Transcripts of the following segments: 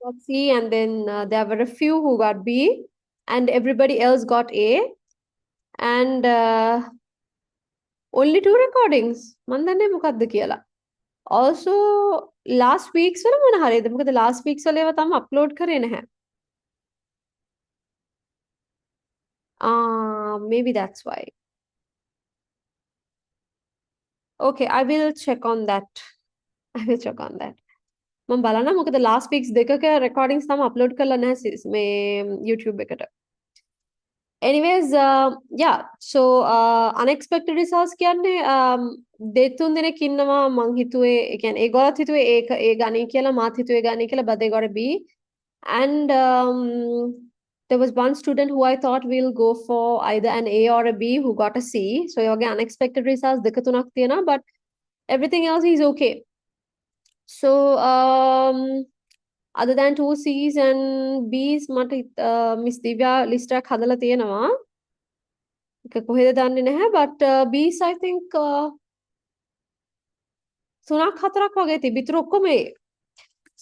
got C, and then there were a few who got B, and everybody else got A. And only two recordings. මන් දන්නේ මොකක්ද කියලා. Also last week's වල මොන හරියද? මොකද last week's වල ඒවා තාම upload කරේ නැහැ. Maybe that's why. Okay, I will check on that. I will check on that. මම බලන්න මොකද last week's දෙකක recordings තාම upload කරලා නැහැ sis මේ YouTube එකට. Anyways, yeah, so unexpected results කියන්නේ දෙතුන් දෙනෙක් ඉන්නවා මං හිතුවේ ඒ කියන්නේ ඒගොල්ලොත් හිතුවේ ඒක ඒ ගණේ කියලා මාත් හිතුවේ ගණේ කියලා but they got a B. And there was one student who I thought will go for either an A or a B who got a C. So ඒ වගේ unexpected results දෙක තුනක් තියෙනවා but everything else is okay. So other than two C's and B's මට Miss Divya list එකක් හදලා තියෙනවා. ඒක කොහෙද දන්නේ නැහැ but B's I think තුනක් හතරක් වගේ තිබිතුරු ඔක්කොම A.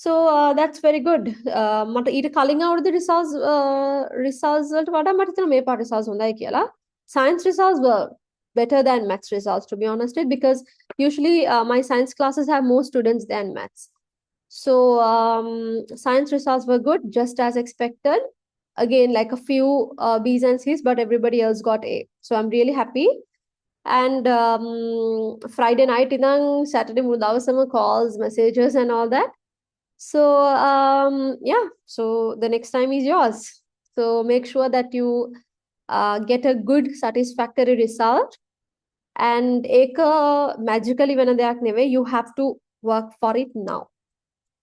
So that's very good. මට ඊට කලින් අවුරුදු results වලට වඩා මට හිතෙනවා මේ පාට results හොඳයි කියලා. Science results were better than maths results to be honest with, because usually my science classes have more students than maths. So science results were good, just as expected. Again, like a few B's and C's, but everybody else got A. So I'm really happy. And Friday night, Saturday මුළු දවසම calls, messages and all that. So yeah, so the next time is yours. So make sure that you get a good satisfactory result. And ඒක magically වෙන දෙයක් නෙවෙයි, you have to work for it now.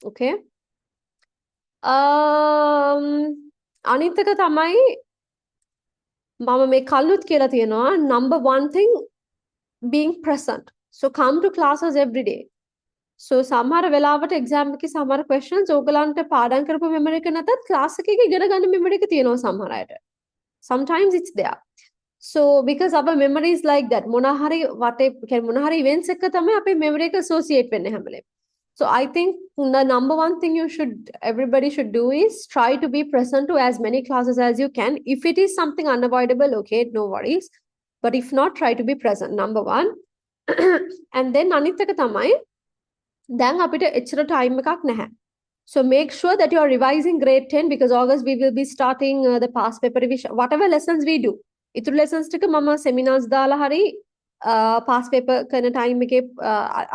Okay. අනිත් එක තමයි මම මේ කල්නුත් කියලා තියෙනවා number one thing being present. So come to classes every day. So සමහර වෙලාවට exam එකේ සමහර questions ඕගලන්ට පාඩම් කරපු memory එක නැතත් class එකේ ඉගෙන ගන්න memory එක තියෙනවා සමහර අයට. Sometimes it's there. So because our memory is like that, මොන හරි වටේ කියන්නේ මොන හරි events එක තමයි අපේ memory එක associate වෙන්නේ හැම වෙලේම. So I think the number one thing everybody should do is try to be present to as many classes as you can. If it is something unavoidable, okay, no worries. But if not, try to be present, number one. And then අනිත් එක තමයි දැන් අපිට එච්චර time එකක් නැහැ. So make sure that you are revising grade 10 because August we will be starting the past paper revision. Whatever lessons we do. ඉතුරු lessons ටික මම seminars දාලා හරි past paper කරන time එකේ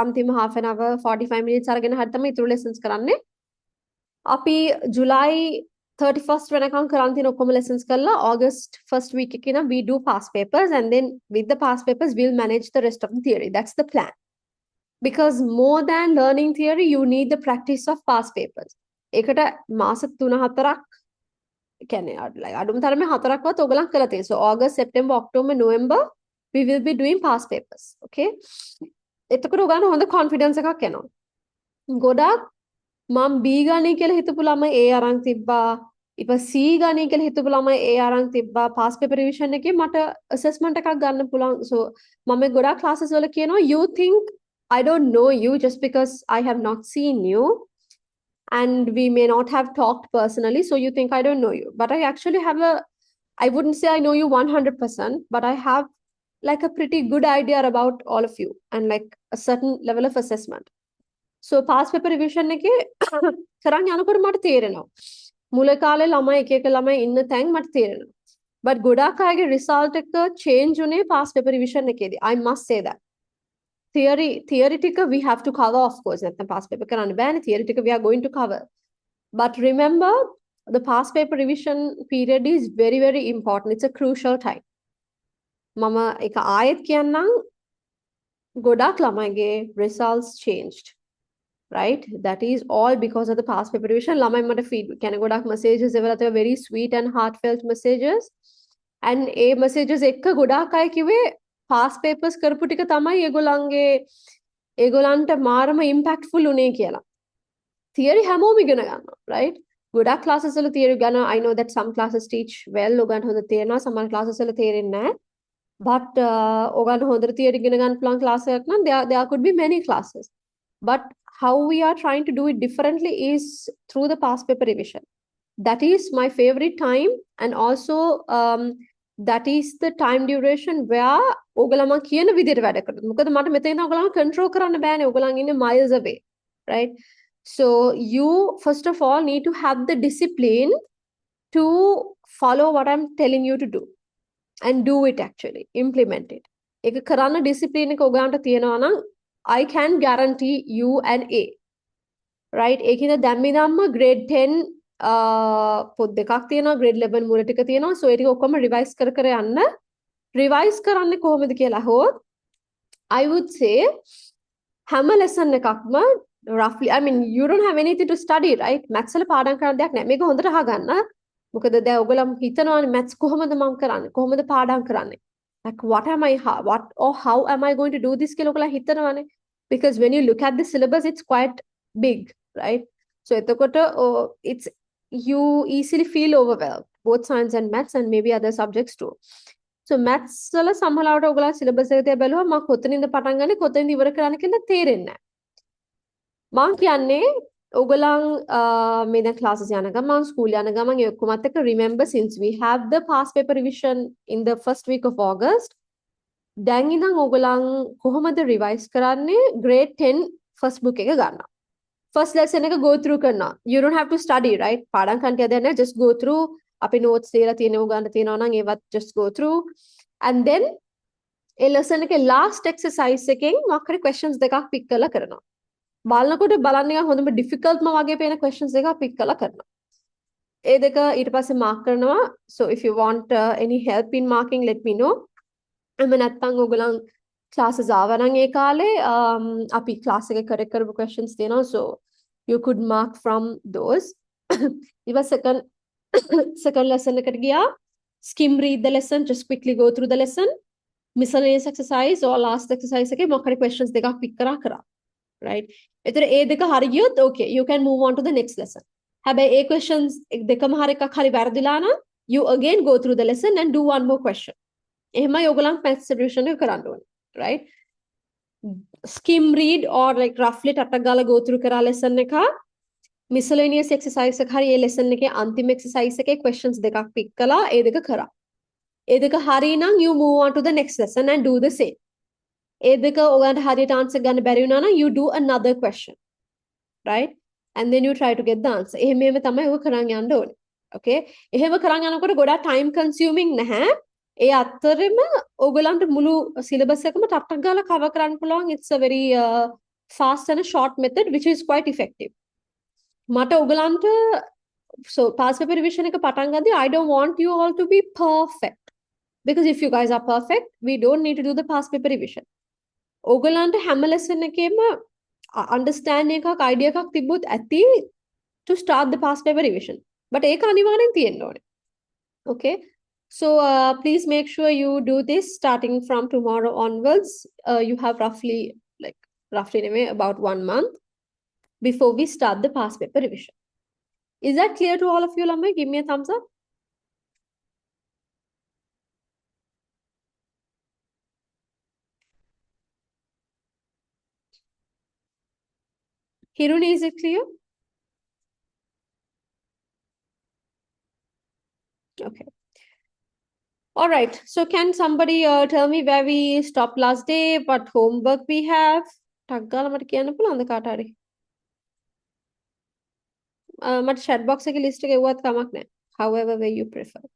අන්තිම half an hour 45 minutes අරගෙන හරි තමයි ඉතුරු lessons කරන්නේ. අපි July 31st වෙනකම් කරන් තියෙන ඔක්කොම lessons කරලා August first week එකේ නම් we do past papers, and then with the past papers we'll manage the rest of the theory. That's the plan. Because more than learning theory, you need the practice of past papers. ඒකට මාස 3-4ක් කියන්නේ අඩුම තරමේ 4ක්වත් ඔයගලන් කරලා තියෙනවා. So August, September, October, November we will be doing past papers. Okay. එතකොට ඔයගලන් හොඳ confidence එකක් එනවා. ගොඩක් මම B ගණේ කියලා හිතපු ළමයි A අරන් තිබ්බා. ඊපස් C ගණේ කියලා හිතපු ළමයි A අරන් තිබ්බා. past paper revision එකේ මට assessment එකක් ගන්න පුළුවන්. So මම ගොඩක් classes වල කියනවා you think I don't know you just because I have not seen you, and we may not have talked personally, so you think I don't know you. But I actually have I wouldn't say I know you 100%, but I have like a pretty good idea about all of you and like a certain level of assessment. So past paper revision එකේ කරන් යනකොට මට තේරෙනවා. මුල කාලේ ළමයි එක එක ළමයි ඉන්න තැන් මට තේරෙනවා. But ගොඩක් අයගේ result එක change උනේ past paper revision එකේදී. I must say that. Theoretical we have to cover, of course. නැත්නම් past paper කරන්න බෑනේ. Theoretical we are going to cover. But remember, the past paper revision period is very, very important. It's a crucial time. මම එක ආයෙත් කියන්නම් ගොඩක් ළමයිගේ results changed. Right? That is all because of the past paper revision. ළමයි මට feed කියන්නේ ගොඩක් messages එවලා තියෙනවා, very sweet and heartfelt messages. And A messages එක්ක ගොඩක් අය කිව්වේ past papers කරපු ටික තමයි ඒගොල්ලන්ට මාරම impactful උනේ කියලා. Theory හැමෝම ඉගෙන ගන්නවා, right? ගොඩක් classes වල theory ගන්න. I know that some classes teach well, ඔයගන්ට හොඳ තේරෙනවා, සමහර classes වල තේරෙන්නේ නැහැ. But ඔයගන්ට හොඳට theory ඉගෙන ගන්න පුළුවන් class එකක් නම් there could be many classes. But how we are trying to do it differently is through the past paper revision. That is my favorite time, and also that is the time duration where ඔයගලම කියන විදිහට වැඩ කරනවා. මොකද මට මෙතන ඔයගලම control කරන්න බෑනේ. ඔයගලන් ඉන්නේ miles away, right? So you first of all need to have the discipline to follow what I'm telling you to do and do it, actually implement it. ඒක කරන්න discipline එක ඔයගලන්ට තියෙනවා නම් I can guarantee you an A, right? ඒකින්ද දැන් ඉඳන්ම grade 10 පොත් දෙකක් තියෙනවා, grade 11 මූල ටික තියෙනවා. So ඒ ටික ඔක්කොම revise කර කර යන්න. revise කරන්නේ කොහොමද කියලා අහුවොත් I would say හැම lesson එකක්ම roughly, I mean you don't have anything to study, right? maths වල පාඩම් කරන්න දෙයක් නැහැ. මේක හොඳට අහගන්න. මොකද දැන් ඔයගොල්ලෝ හිතනවානේ maths කොහොමද මම කරන්නේ? කොහොමද පාඩම් කරන්නේ? Like what how am I going to do this කියලා ඔයගොල්ලෝ හිතනවානේ. Because when you look at the syllabus it's quite big, right? So එතකොට it's you easily feel overwhelmed, both science and maths and maybe other subjects too. So maths වල සමහරවට ඔයගොල්ලෝ syllabus එක තියා බැලුවා මම කොතනින්ද පටන් ගන්නේ කොතනින්ද ඉවර කරන්නේ කියලා තේරෙන්නේ නැහැ. මම කියන්නේ ඔයගොල්ලන් මේ දැන් classes යන ගමන් school යන ගමන් ඒ ඔක්කොමත් එක්ක remember, since we have the past paper revision in the first week of August, දැන් ඉඳන් ඔයගොල්ලන් කොහොමද revise කරන්නේ grade 10 first book එක ගන්නවා. First lesson එක go through කරනවා. You don't have to study, right? පාඩම් කන්ටිය දෙන්න, just go through. අපි notes දීලා තියෙනවා ගන්න තියෙනවා නම් ඒවත් just go through. And then A lesson එකේ last exercise එකෙන් මොකක් හරි questions දෙකක් pick කරලා කරනවා. බලනකොට බලන්න නිකන් හොඳම difficult ම වගේ පේන questions දෙකක් pick කරලා කරනවා. ඒ දෙක ඊට පස්සේ mark කරනවා. So if you want any help in marking, let me know. එම නැත්නම් ඔයගොල්ලන් classes ආවා නම් ඒ කාලේ අපි class එකේ correct කරපු questions තියෙනවා. So you could mark from those. ඊට second lesson එකට ගියා. Skim read the lesson, just quickly go through the lesson. Miscellaneous exercise or last exercise එකේ මොකක් හරි questions දෙකක් pick කරා. Right? එතන ඒ දෙක හරි ගියොත් okay, you can move on to the next lesson. හැබැයි ඒ questions දෙකම හරි එකක් හරි වැරදිලා නම් you again go through the lesson and do one more question. එහෙමයි ඔයගොල්ලන් maths solution එක කරන්න ඕනේ. Right? Skim read or like roughly ටටක් ගාලා go through කරා lesson එක. Miscellaneous exercise එක හරි ඒ lesson එකේ අන්තිම exercise එකේ questions දෙකක් pick කළා, ඒ දෙක කරා. ඒ දෙක හරි නම් you move on to the next lesson and do the same. ඒ දෙක ඔයගලන්ට හරියට answer ගන්න බැරි වුණා නම් you do another question, right? And then you try to get the answer. එහෙම තමයි ඔය කරන් යන්න ඕනේ. Okay? එහෙම කරන් යනකොට ගොඩාක් time consuming නැහැ. ඒ අතරෙම ඔයගලන්ට මුළු syllabus එකම ටක් ගාලා cover කරන්න පුළුවන්. It's a very fast and a short method which is quite effective. මට ඔයගලන්ට so past paper revision එක පටන් ගද්දී I don't want you all to be perfect, because if you guys are perfect we don't need to do the past paper revision. ඔයගලන්ට හැම lesson එකේම understanding එකක් idea එකක් තිබ්බොත් ඇති to start the past paper revision, but ඒක අනිවාර්යෙන් තියෙන්න ඕනේ. Okay, so please make sure you do this starting from tomorrow onwards. You have roughly about 1 month before we start the past paper revision. Is that clear to all of you, Lamai? Give me a thumbs up. Hiruni, is it clear? Okay. All right. So can somebody tell me where we stopped last day, what homework we have? Taggala මට කියන්න පුළුවන්ද කාට හරි? මට chat box එකේ list එක එවුවත් කමක් නැහැ. However way you prefer.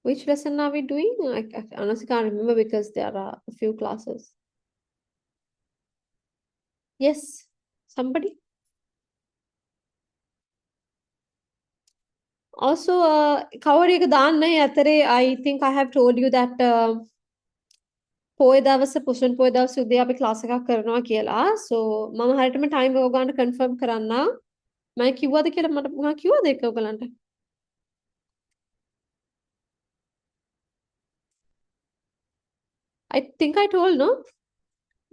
Which lesson are we doing? I honestly can't remember because there are a few classes. Yes, somebody? Also, කවුරු එක දාන්න ඇතරේ I think I have told you that පොය දවස පුසුන් පොය දවස උදේ අපි ක්ලාස් එකක් කරනවා කියලා. So මම හරියටම time එක ඔයගොල්ලන්ට confirm කරන්න. මම කිව්වද කියලා මම කිව්වද ඒක ඔයගොල්ලන්ට? I think I told, no?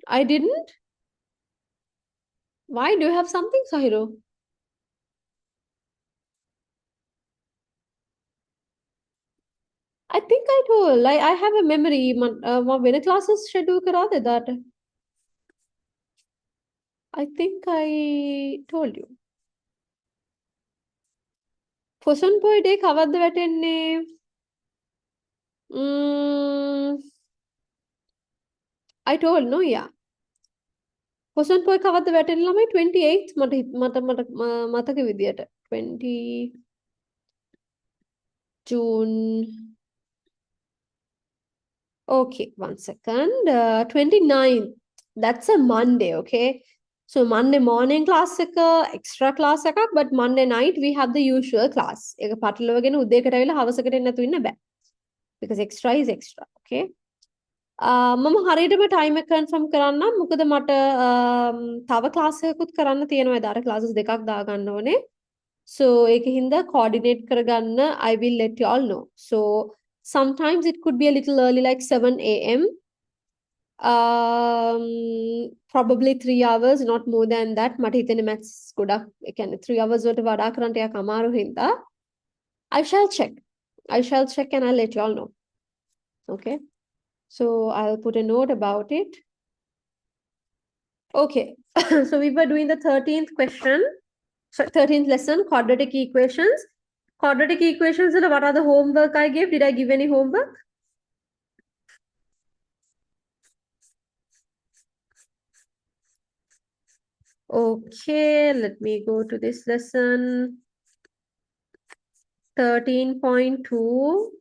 I didn't. Why? Do you have something, Sahiro? I think I told. Like I have a memory. When a classes schedule karade that. I think I told you. Poson boy day covered the vetenne. I told no, yeah. Poson boy covered the vetenne lamai 28th mataka vidyata. 20 June. Okay, 1 second. 29th. That's a Monday, okay? So Monday morning class extra class but Monday night we have the usual class. එක පටලවගෙන උදේකට ඇවිල්ලා හවසකට එන්න නැතුව ඉන්න බෑ. Because extra is extra, okay? මම හරියටම time එක confirm කරන්නම්. මොකද මට තව class එකකුත් කරන්න තියෙනවා. එදාට classes දෙකක් දාගන්න ඕනේ. So ඒකින්ද coordinate කරගන්න I will let you all know. So sometimes it could be a little early like 7 a.m. Probably 3 hours, not more than that. මට හිතෙන්නේ maths ගොඩක් ඒ කියන්නේ 3 hours වලට වඩා කරන්න ටිකක් අමාරු හින්දා I shall check. I shall check and I'll let you all know. Okay. So I'll put a note about it. Okay. So we were doing the 13th question. So 13th lesson, quadratic equations. Quadratic equations, what are the homework I gave? Did I give any homework? Okay, let me go to this lesson. 13.2. Go.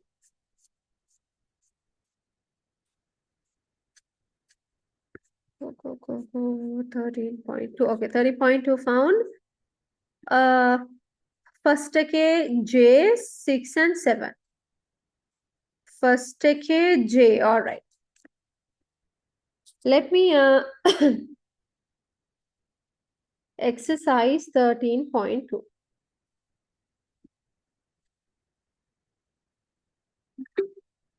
13.2. Okay, 30.2 found. First okay, J, 6 and 7. First okay, J. All right. Let me exercise 13.2.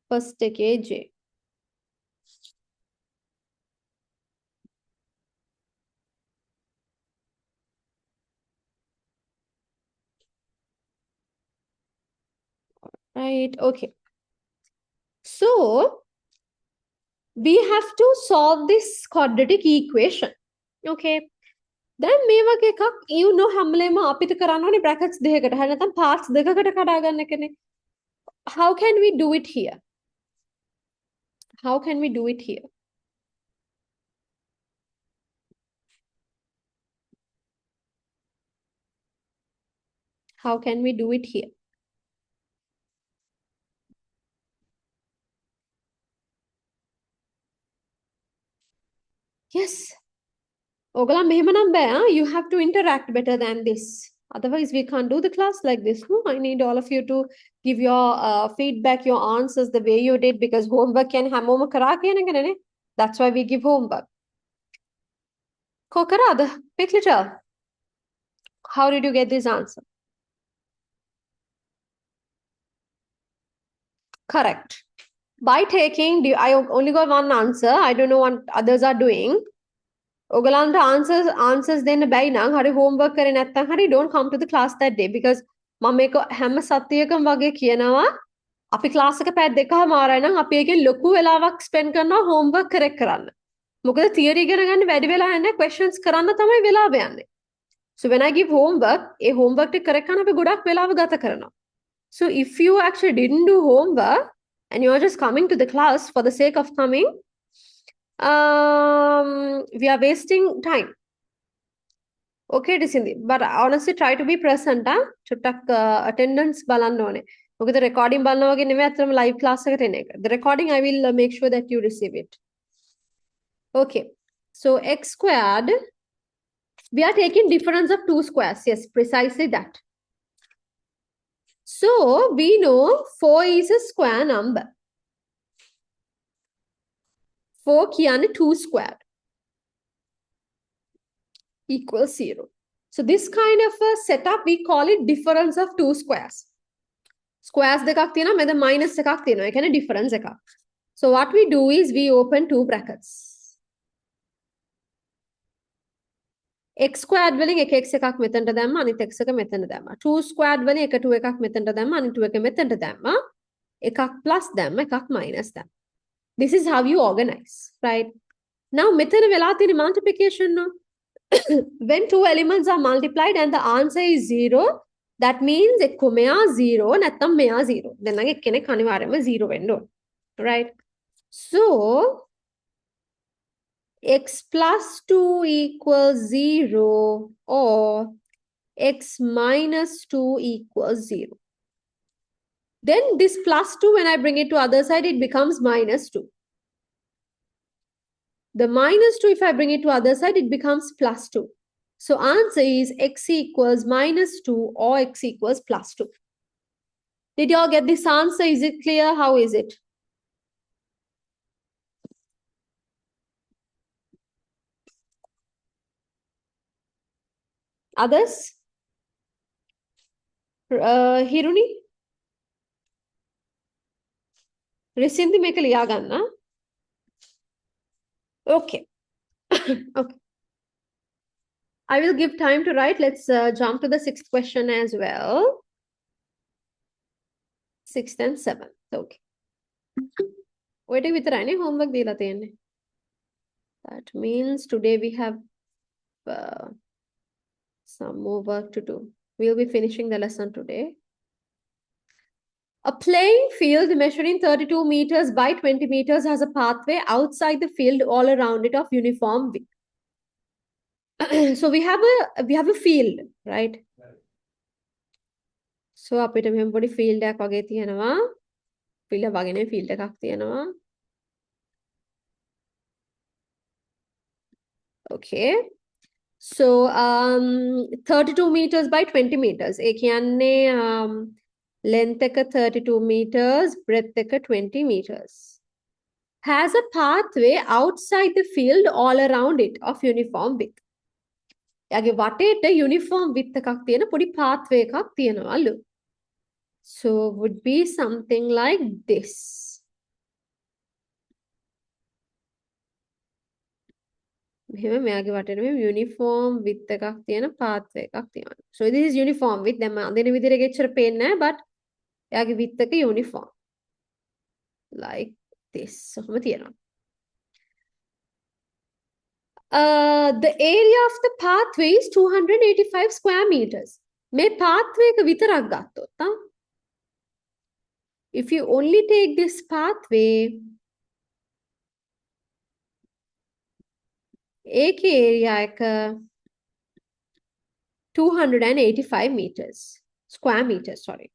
First okay, J. Right, okay. So, we have to solve this quadratic equation. Okay. Then මේ වගේ එකක් you know හැමලේම අපිට කරන්න ඕනේ brackets දෙකකට. හරි නැත්නම් parts දෙකකට කඩා ගන්න එකනේ. How can we do it here? How can we do it here? How can we do it here? Yes. ඔගලන් මෙහෙම නම් බෑ. You have to interact better than this. Otherwise, we can't do the class like this. No, I need all of you to give your feedback, your answers the way you did because homework can හැමෝම කරා කියන එකනේ. That's why we give homework. කො කරාද? Quickly tell. How did you get this answer? Correct. By taking, I only got one answer. I don't know what others are doing. ඔගලන්ට answers දෙන්න බැයි නම් හරි homework කරේ නැත්නම් හරි don't come to the class that day because මම මේක හැම සතියකම වගේ කියනවා අපි class එක පැය දෙකමාරයි නම් අපි එකෙන් ලොකු වෙලාවක් spend කරනවා homework correct කරන්න. මොකද theory ඉගෙන ගන්න වැඩි වෙලා යන්නේ questions කරන්න තමයි වෙලාව යන්නේ. So when I give homework, A homework ටික correct කරන්න අපි ගොඩක් වෙලාව ගත කරනවා. So if you actually didn't do homework and you're just coming to the class for the sake of coming, we are wasting time. Okay, Disindi. But honestly, try to be present. චුට්ටක් attendance බලන්න ඕනේ. මොකද recording බලනවා වගේ නෙමෙයි අතරම live class එකට එන එක. The recording I will make sure that you receive it. Okay. So x squared, we are taking difference of two squares. Yes, precisely that. So we know 4 is a square number. 4 කියන්නේ 2 squared equals 0. So this kind of a setup, we call it difference of two squares. Squares දෙකක් තියෙනවා මෙතන minus එකක් තියෙනවා. ඒ කියන්නේ difference එකක්. So what we do is we open two brackets. x squared වලින් එක x එකක් මෙතනට දැම්මා අනිත් x එක මෙතන දැම්මා 2 squared වලින් එක 2 එකක් මෙතනට දැම්මා අනිත් 2 එක මෙතනට දැම්මා එකක් plus දැම්මා එකක් minus දැම්මා this is how you organize right now මෙතන වෙලා තියෙන multiplication no when two elements are multiplied and the answer is 0 that means එක්ක මෙයා 0 නැත්නම් මෙයා 0 දැන් නම් එක්කෙනෙක් අනිවාර්යයෙන්ම 0 වෙන්න ඕන right so x plus 2 equals 0 or x minus 2 equals 0. Then this plus 2, when I bring it to other side, it becomes minus 2. The minus 2, if I bring it to other side, it becomes plus 2. So answer is x equals minus 2 or x equals plus 2. Did you all get this answer? Is it clear? How is it? Others? Hiruni? Risinthi මේක ලියා ගන්න. Okay. Okay. I will give time to write. Let's jump to the sixth question as well. Sixth and seventh. Okay. Wait a minute. Homework දීලා තියෙන්නේ. That means today we have some more work to do. We'll be finishing the lesson today. A playing field measuring 32 meters by 20 meters has a pathway outside the field all around it of uniform width. So we have a field, right? So අපිට මෙහෙම පොඩි field එකක් වගේ තියෙනවා. field එක වගේ නෙවෙයි field එකක් තියෙනවා. Okay. So 32 meters by 20 meters. ඒ කියන්නේ length එක 32 meters, breadth එක 20 meters. Has a pathway outside the field all around it of uniform width. එයාගේ වටේට uniform width එකක් තියෙන පොඩි pathway එකක් තියෙනවලු. So would be something like this. මෙහෙම මෙයාගේ වටේට මෙහෙම uniform width එකක් තියෙන pathway එකක් තියෙනවා. So this is uniform width. දැන් මම අඳින විදිහට එච්චර පේන්නේ නැහැ but එයාගේ width එක uniform. Like this. ඔහොම තියෙනවා. The area of the pathway is 285 square meters. මේ pathway එක විතරක් ගත්තොත් if you only take this pathway ඒකේ area එක 285 meters. Square meters, sorry.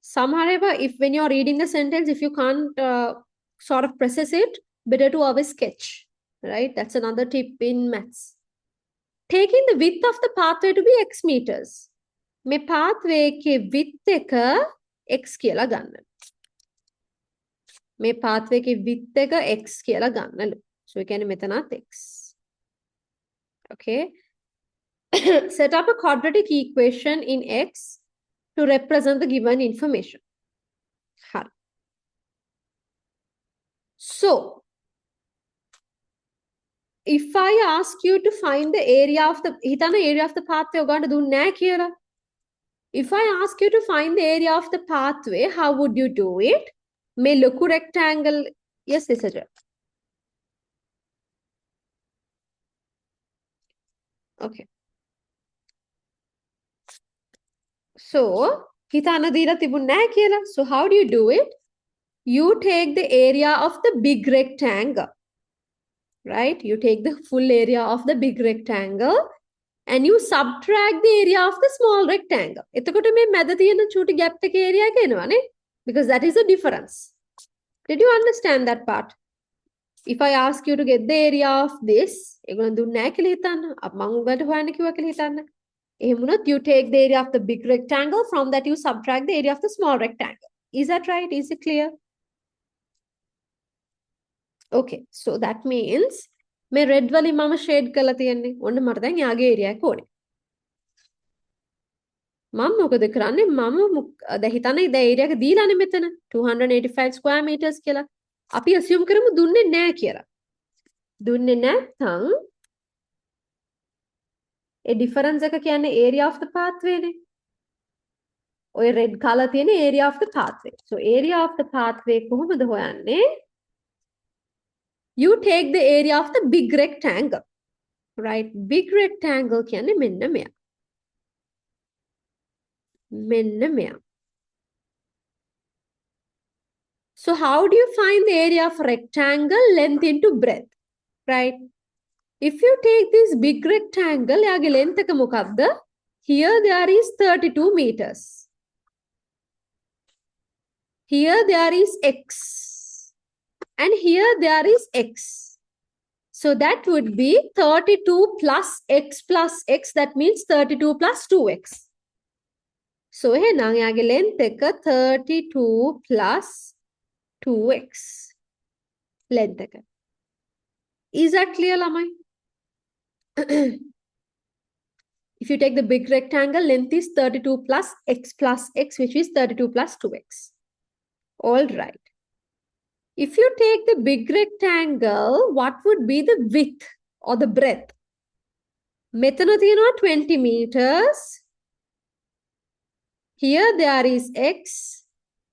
Somehow, if when you're reading the sentence, if you can't sort of process it, better to always sketch, right? That's another tip in maths. Taking the width of the pathway to be x meters. මේ pathway එකේ width එක x කියලා ගන්න. මේ pathway එකේ width එක x කියලා ගන්නලු. So we can මෙතනත් x. Okay. Set up a quadratic equation in x to represent the given information. So, if I ask you to find the area of the area of the pathway ඔයගොල්ලන්ට දුන්නේ නැහැ කියලා. If I ask you to find the area of the pathway, how would you do it? මේ ලොකු rectangle. Yes, this is it. Okay. So, හිතන්න දීලා තිබුණ නැහැ කියලා. So, how do you do it? You take the area of the big rectangle. Right? You take the full area of the big rectangle and you subtract the area of the small rectangle. එතකොට මේ මැද තියෙන චූටි gap එකේ area එක එනවනේ. Because that is the difference. Did you understand that part? If I ask you to get the area of this, ඒගොල්ලන් දුන්නේ නැහැ කියලා හිතන්න. මම උඹට හොයන්න කිව්වා කියලා හිතන්න. එහෙම වුණොත් you take the area of the big rectangle, from that you subtract the area of the small rectangle. Is that right? Is it clear? Okay, so that means මේ red වලින් මම shade කරලා තියන්නේ. ඔන්න මට දැන් යාගේ area එක ඕනේ. මම මොකද කරන්නේ? මම දැන් හිතන්නේ දැන් area එක දීලානේ මෙතන 285 square meters කියලා. අපි assume කරමු දුන්නේ නැහැ කියලා. දුන්නේ නැත්නම් ඒ difference එක කියන්නේ area of the pathway නේ. ඔය red color තියෙන area of the pathway. So area of the pathway කොහොමද හොයන්නේ? You take the area of the big rectangle. Right? Big rectangle කියන්නේ මෙන්න මෙයා. මෙන්න මෙයා. So how do you find the area of rectangle length into breadth? Right? If you take this big rectangle, යාගේ length එක මොකක්ද? Here there is 32 meters. Here there is x. And here there is x. So that would be 32 plus x. That means 32 plus 2x. So එහෙනම් යාගේ length එක 32 plus 2x. Length එක. Is that clear, lamai? If you take the big rectangle, length is 32 plus x, which is 32 plus 2x. All right. If you take the big rectangle, what would be the width or the breadth? මෙතන තියෙනවා 20 meters. Here there is x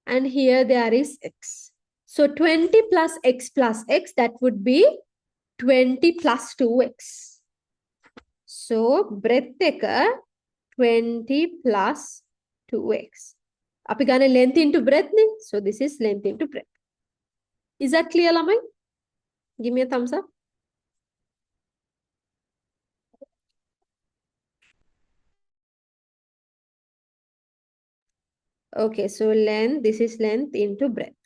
and here there is x. So 20 plus x, that would be 20 plus 2x. So breadth එක 20 plus 2x. අපි ගන්න length into breadth නේ. So this is length into breadth. Is that clear, lamai? Give me a thumbs up. Okay, so length, this is length into breadth.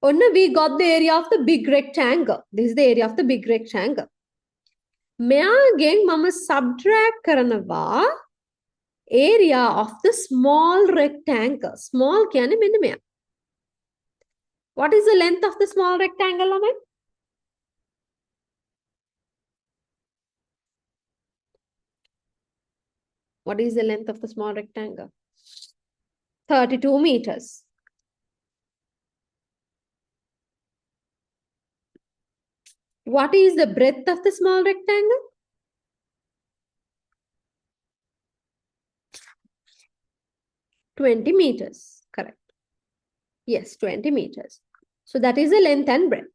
Oh no, we got the area of the big rectangle. This is the area of the big rectangle. මෙයාගෙන් මම subtract කරනවා area of the small rectangle. Small කියන්නේ මෙන්න මෙයා. What is the length of the small rectangle, lamai? What is the length of the small rectangle? 32 meters. What is the breadth of the small rectangle? 20 meters. Correct. Yes, 20 meters. So that is the length and breadth.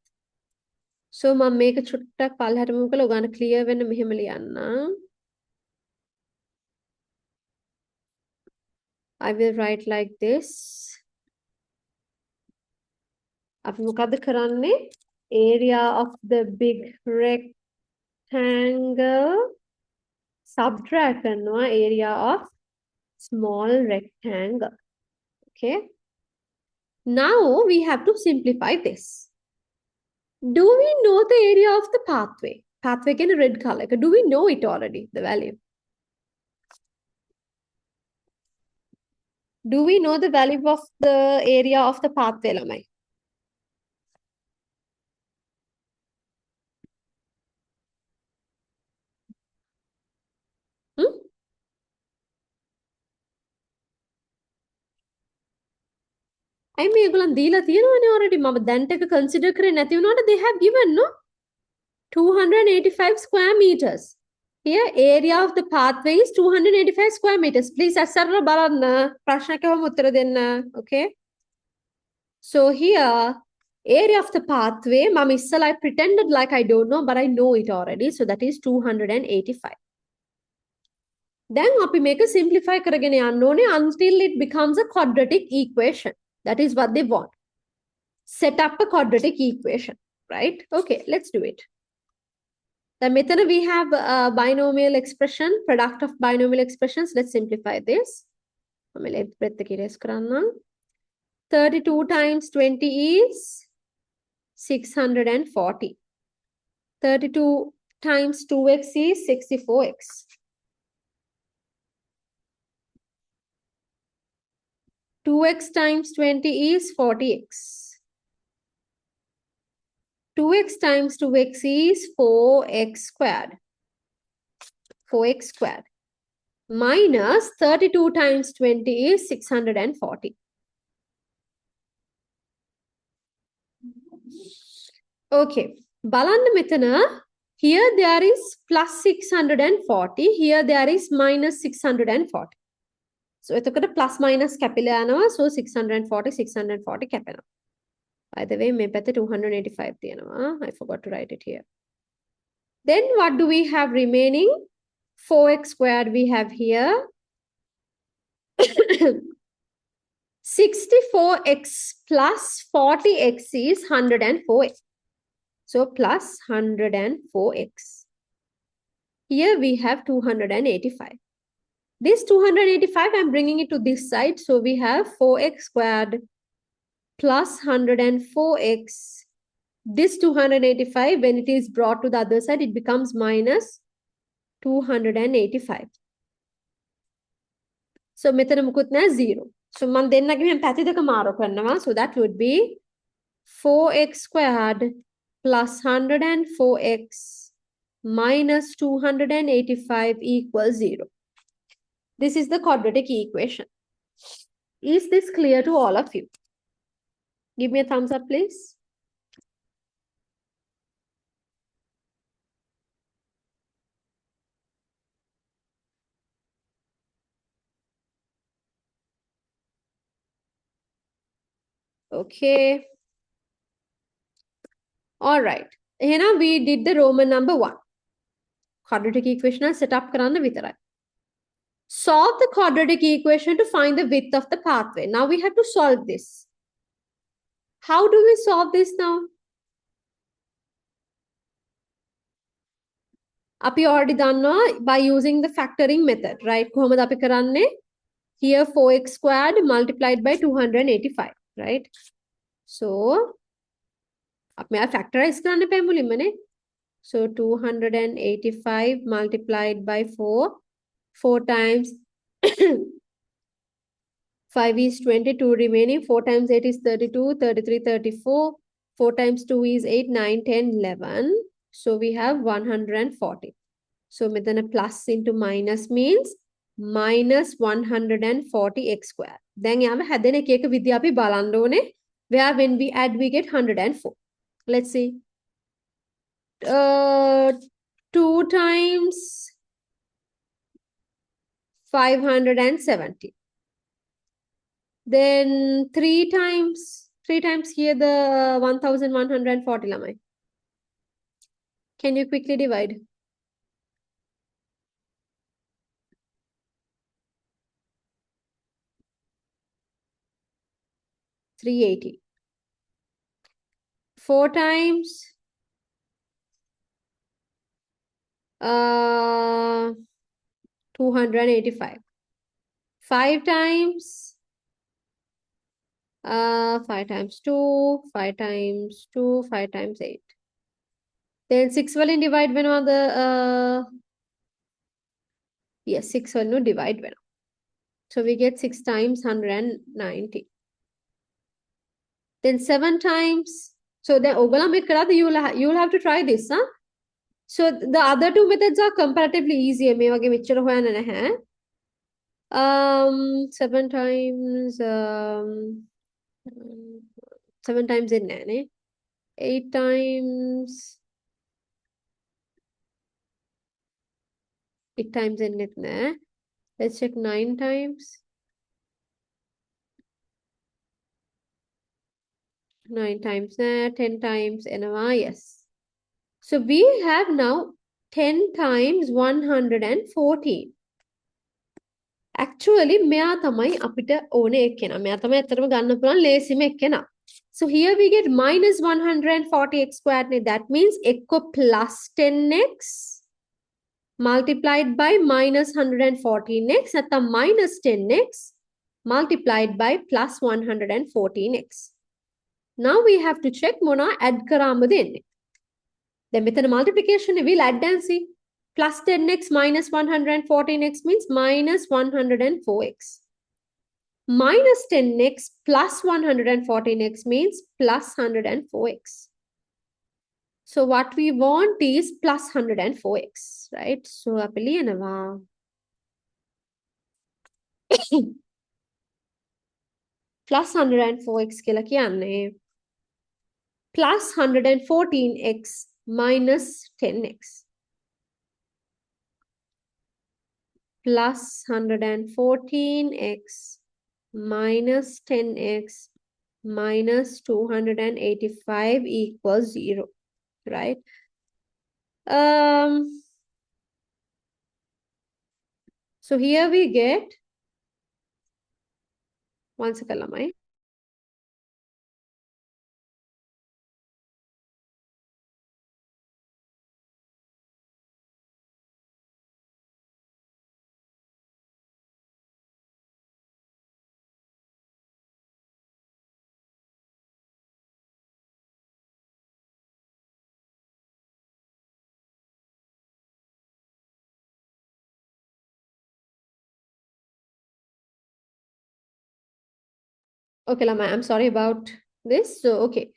So මම මේක චුට්ටක් පල්ලෙහාට move කළා ඔයාලට clear වෙන්න මෙහෙම ලියන්න. I will write like this. අපි මොකද්ද කරන්නේ? Area of the big rectangle subtract කරනවා area of small rectangle. Okay. Now we have to simplify this. Do we know the area of the pathway? Pathway in a red color. Do we know it already, the value? Do we know the value of the area of the pathway, lamai? I mean, ඒගොල්ලන් දීලා තියෙනවනේ already. මම දැන්ට එක consider කරේ නැති වුණාට they have given no 285 square meters. Here area of the pathway is 285 square meters. Please අස්සරලා බලන්න ප්‍රශ්නකවම උත්තර දෙන්න. Okay? So here area of the pathway මම ඉස්සලා I pretended like I don't know but I know it already. So that is 285. Then අපි මේක simplify කරගෙන යන්න ඕනේ until it becomes a quadratic equation. That is what they want. Set up a quadratic equation, right? Okay, let's do it. Then method we have a binomial expression, product of binomial expressions. Let's simplify this. 32 times 20 is 640. 32 times 2x is 64x. 2x times 20 is 40x. 2x times 2x is 4x squared. 4x squared. Minus 32 times 20 is 640. Okay. බලන්න මෙතන Here there is plus 640. Here there is minus 640. So එතකොට plus minus කැපිලා යනවා. So 640 කැපෙනවා. By the way, මේ පැත්තේ 285 තියෙනවා. I forgot to write it here. Then what do we have remaining? 4x squared we have here. 64x plus 40x is 104x. So plus 104x. Here we have 285. This 285, I'm bringing it to this side. So we have 4x squared plus 104x. This 285, when it is brought to the other side, it becomes minus 285. So මෙතන මුකුත් නැහැ 0. So මම දෙන්නගේ මෙන් පැති දෙක මාරු කරනවා. So that would be 4x squared plus 104x minus 285 equals 0. This is the quadratic equation. Is this clear to all of you? Give me a thumbs up, please. Okay. All right. Here we did the Roman number 1. Quadratic equation set up කරන්න විතරයි. Solve the quadratic equation to find the width of the pathway. Now we have to solve this. How do we solve this now? අපි already දන්නවා by using the factoring method, right? කොහොමද අපි කරන්නේ? Here 4x squared multiplied by 285, right? So අපි මෙයා factorize කරන්න එපා මුලින්මනේ. So 285 multiplied by 4. 4 times 5 is 22 remaining. 4 times 8 is 32, 33, 34. 4 times 2 is 8, 9, 10, 11. So we have 140. So මෙතන plus into minus means minus 140x squared. දැන් යාම හැදෙන එක එක විදිය අපි බලන්න ඕනේ. Where when we add we get 104. Let's see. 2 times 570. Then 3 times here the 1140 lamai. Can you quickly divide? 380. 4 times 285. 5 times 5 times 2, 5 times 2, 5 times 8. Then 6 will divide when on the yes, 6 will no divide when. So we get 6 times 190. Then 7 times. So then you'll have to try this, huh? So the other two methods are comparatively easier. 7 times 7 times in 9, 8 times 8 times in it. Let's check 9 times. 9 times 10 times yes. So we have now 10 times 114. Actually මෙයා තමයි අපිට ඕනේ එක්කෙනා. මෙයා තමයි ඇත්තටම ගන්න පුළුවන් ලේසිම එක්කෙනා. So here we get minus 140x squared. That means එක්ක plus 10x multiplied by minus 114x නැත්නම් minus 10x multiplied by plus 114x. Now we have to check මොනවා add කරාම දෙන්නේ. Then with the multiplication, we'll add and see. Plus 10x minus 114x means minus 104x. Minus 10x plus 114x means plus 104x. So what we want is plus 104x, right? So apeliyanava. Plus 104x කියලා කියන්නේ plus 114x minus 10x plus 114x minus 10x minus 285 equals 0, right? So here we get, one second, Lamai. Okay, Lama, I'm sorry about this. So, okay.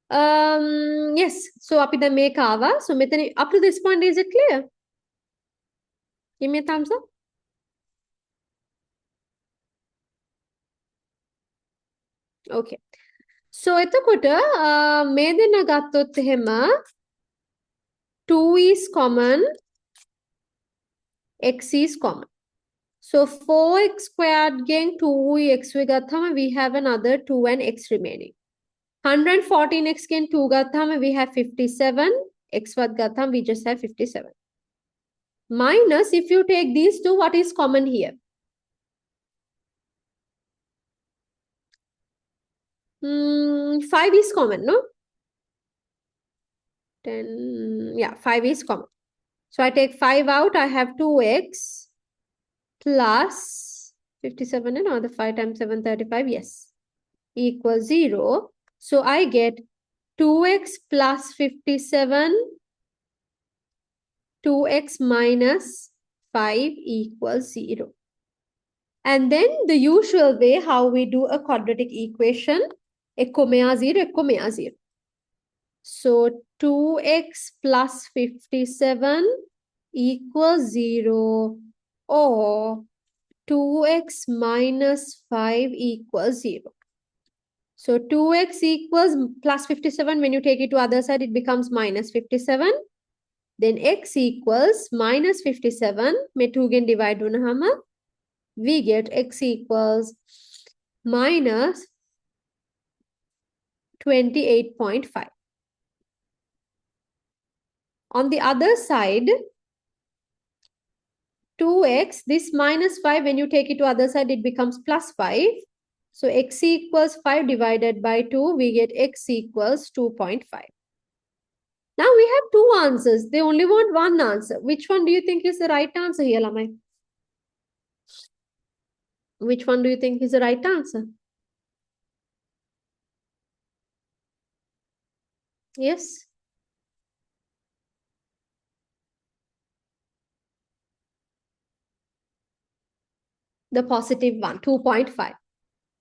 Yes. So, api the make ava. So, metani up to this point, is it clear? Give me a thumbs up. Okay. So, එතකොට මේ දෙන්න ගත්තොත් එහෙම 2 is common, x is common. So, 4x squared gain 2x we gathama, we have another 2 and x remaining. 114x gain 2 gathama, we have 57. X what gathama, we just have 57. Minus, if you take these two, what is common here? 5 is common, no? 10, yeah, 5 is common. So I take 5 out, I have 2x plus 57, and another 5 times 7, 35, yes, equals 0. So I get 2x plus 57, 2x minus 5 equals 0. And then the usual way how we do a quadratic equation, ekko meya 0, ekko meya 0. So 2x plus 57 equals 0, or 2x minus 5 equals 0. So 2x equals plus 57. When you take it to other side, it becomes minus 57. Then x equals minus 57. Me 2 again divide unahama. We get x equals minus 28.5. On the other side, 2x, this minus 5, when you take it to other side, it becomes plus 5. So x equals 5 divided by 2, we get x equals 2.5. Now we have two answers. They only want one answer. Which one do you think is the right answer here, Lamai? Which one do you think is the right answer? Yes? The positive one, 2.5.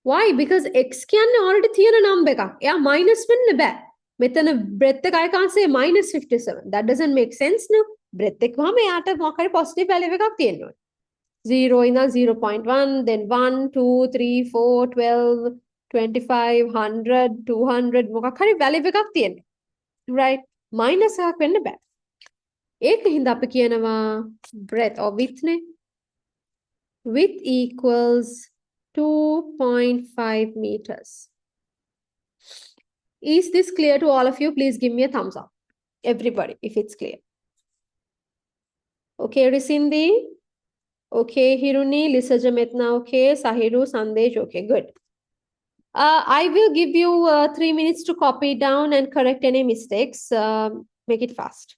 Why? Because x කියන්නේ already තියෙන number එකක්. එයා minus වෙන්න බෑ. මෙතන breadth එක I can't say minus 57. That doesn't make sense, no? Breadth එක වහම එයාට මොකක් හරි positive value එකක් තියෙන්න ඕනේ. 0 ඉඳන් 0.1, then 1, 2, 3, 4, 12, 25, 100, 200 මොකක් හරි value එකක් තියෙන්න. Right? Minus එකක් වෙන්න බෑ. ඒක හින්දා අපි කියනවා breadth or width නේ. Width equals 2.5 meters. Is this clear to all of you? Please give me a thumbs up. Everybody, if it's clear. Okay, Risindi. Okay, Hiruni, Lisajametna. Okay, Sahiru, Sandesh. Okay, good. I will give you 3 minutes to copy down and correct any mistakes. Make it fast.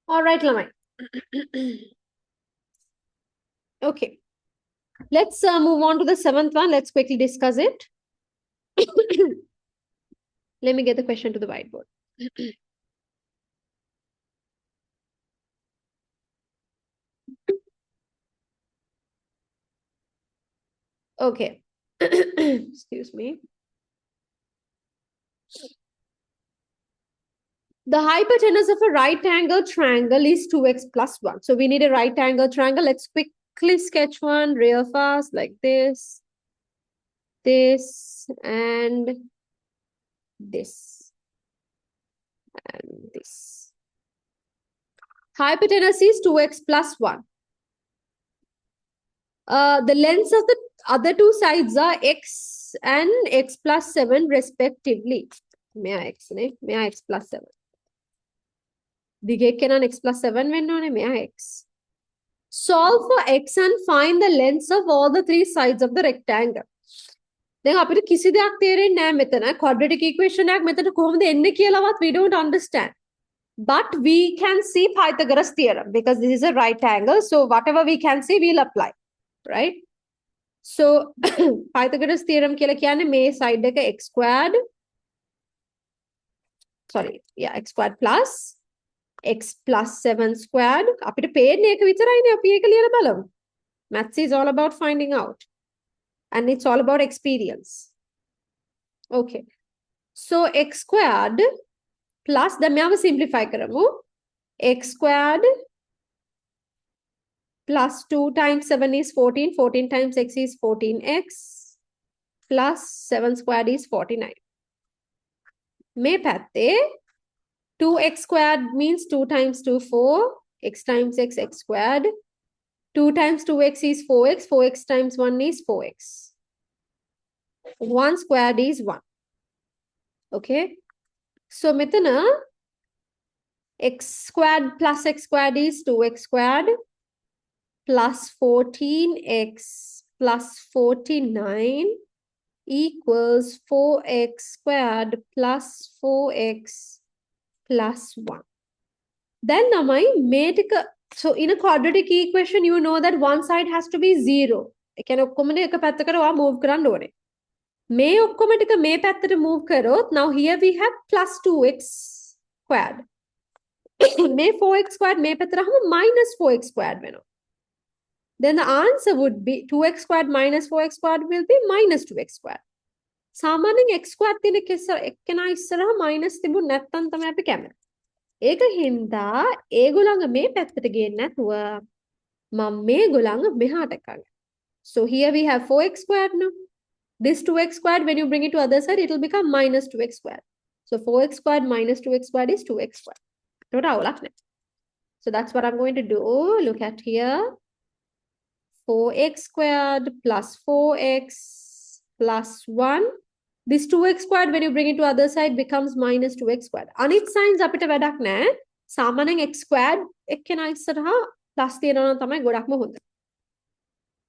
All right, Lamai. Okay. Let's move on to the seventh one. Let's quickly discuss it. Let me get the question to the whiteboard. Okay. Excuse me. The hypotenuse of a right angle triangle is 2x plus 1. So we need a right angle triangle. Let's quickly sketch one real fast like this, and this, and this. Hypotenuse is 2x plus 1. The lengths of the other two sides are x and x plus 7 respectively. May I x plus 7. දිග කෙනා x plus 7 වෙන්න ඕනේ මෙයා x. Solve for x and find the lengths of all the three sides of the rectangle. දැන් අපිට කිසි දෙයක් තේරෙන්නේ නැහැ මෙතන. Quadratic equation එකක් මෙතන කොහොමද එන්නේ කියලාවත් we don't understand. But we can see Pythagoras theorem because this is a right angle. So whatever we can see, we'll apply. Right? So Pythagoras theorem කියලා කියන්නේ මේ side එක x squared. Sorry, yeah, x squared plus x plus 7 squared. අපිට පේන්නේ ඒක විතරයිනේ අපි ඒක ලියලා බලමු. Maths is all about finding out. And it's all about experience. Okay. So x squared plus the මෙයාව simplify කරමු. X squared plus 2 times 7 is 14. 14 times x is 14x plus 7 squared is 49. මේ පැත්තේ 2x squared means 2 times 2, 4. X times x, x squared. 2 times 2x is 4x. 4x times 1 is 4x. 1 squared is 1. Okay. So, මෙතන x squared plus x squared is 2x squared plus 14x plus 49 equals 4x squared plus 4x plus 1. Then namai මේටික so in a quadratic equation you know that one side has to be 0. ඒ කියන්නේ ඔක්කොම එක පැත්තකට ඔයා move කරන්න ඕනේ. මේ ඔක්කොම ටික මේ පැත්තට move කරොත් now here we have plus 2x squared. මේ 4x squared මේ පැත්තට ආවම minus 4x squared වෙනවා. Then the answer would be 2x squared minus 4x squared will be minus 2x squared. සාමාන්‍යයෙන් x squared තියෙන එක්කෙනා ඉස්සරහා minus තිබුණ නැත්නම් තමයි අපි කැමති. ඒක හින්දා ඒගොල්ලන්ව මේ පැත්තට ගේන්න නැතුව මම මේගොල්ලන්ව මෙහාට කරනවා. So here we have 4x squared now. This 2x squared, when you bring it to other side, it will become minus 2x squared. So 4x squared minus 2x squared is 2x squared. So that's what I'm going to do. Look at here. 4x squared plus 4x plus 1. This 2x squared, when you bring it to other side, becomes minus 2x squared. Anit signs අපිට වැඩක් නැහැ. සාමාන්‍යයෙන් x squared එක්කෙනා ඉස්සරහා plus තියනවා නම් තමයි ගොඩක්ම හොඳ.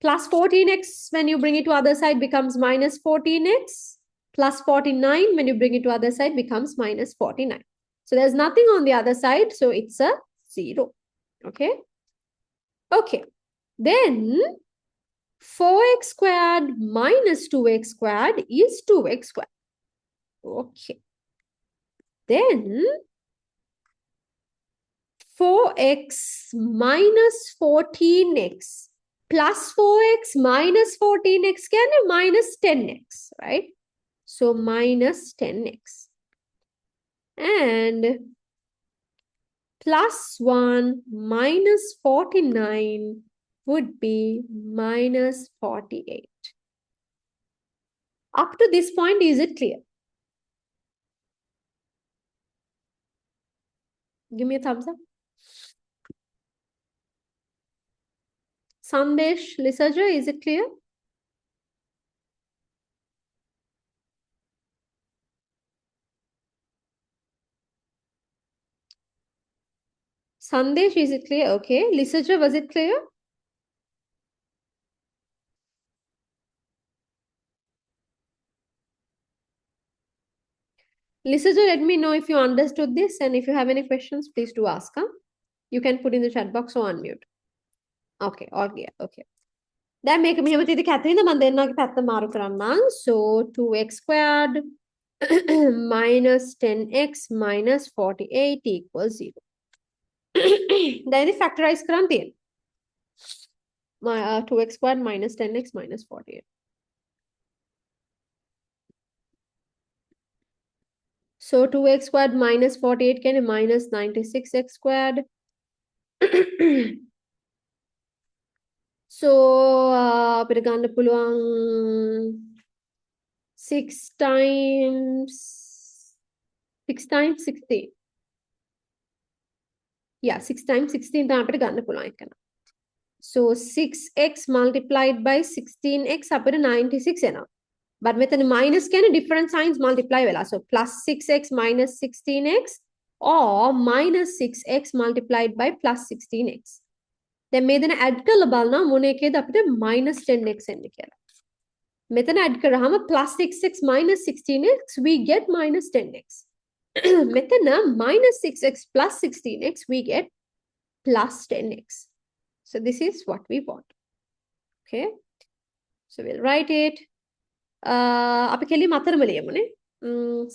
Plus 14x, when you bring it to other side, becomes minus 14x. Plus 49, when you bring it to other side, becomes minus 49. So there's nothing on the other side, so it's a 0. Okay? Okay. Then 4x squared minus 2x squared is 2x squared. Okay. Then 4x minus 14x plus 4x minus 14x can be minus 10x, right? So minus 10x. And plus 1 minus 49 would be minus 48. Up to this point, is it clear? Give me a thumbs up. Sandesh, Lisaja, is it clear? Sandesh, is it clear? Okay. Lisaja, was it clear? Lisaja, let me know if you understood this, and if you have any questions, please do ask. Huh? You can put in the chat box or unmute. Okay, all clear. Okay. Then make me the Catherine and then I pat the Marukaran. So 2x squared minus 10x minus 48 equals 0. Then the factorize Krantian. 2x squared minus 10x minus 48. So 2x squared minus 48 can be minus 96x squared. So අපිට ගන්න පුළුවන් 6 times 16. Yeah, 6 times 16 තමයි අපිට ගන්න පුළුවන් එක. So 6x multiplied by 16x අපිට 96 එනවා. But මෙතන minus කියන්නේ different signs multiply වෙලා. So plus 6x minus 16x or minus 6x multiplied by plus 16x. දැන් මේ දෙන add කරලා බලනවා මොන එකේද අපිට minus 10x එන්නේ කියලා. මෙතන add කරාම plus 6x minus 16x we get minus 10x. මෙතන minus 6x plus 16x we get plus 10x. So this is what we want. Okay. So we'll write it. අපි කෙලින්ම අතරම ලියමුනේ.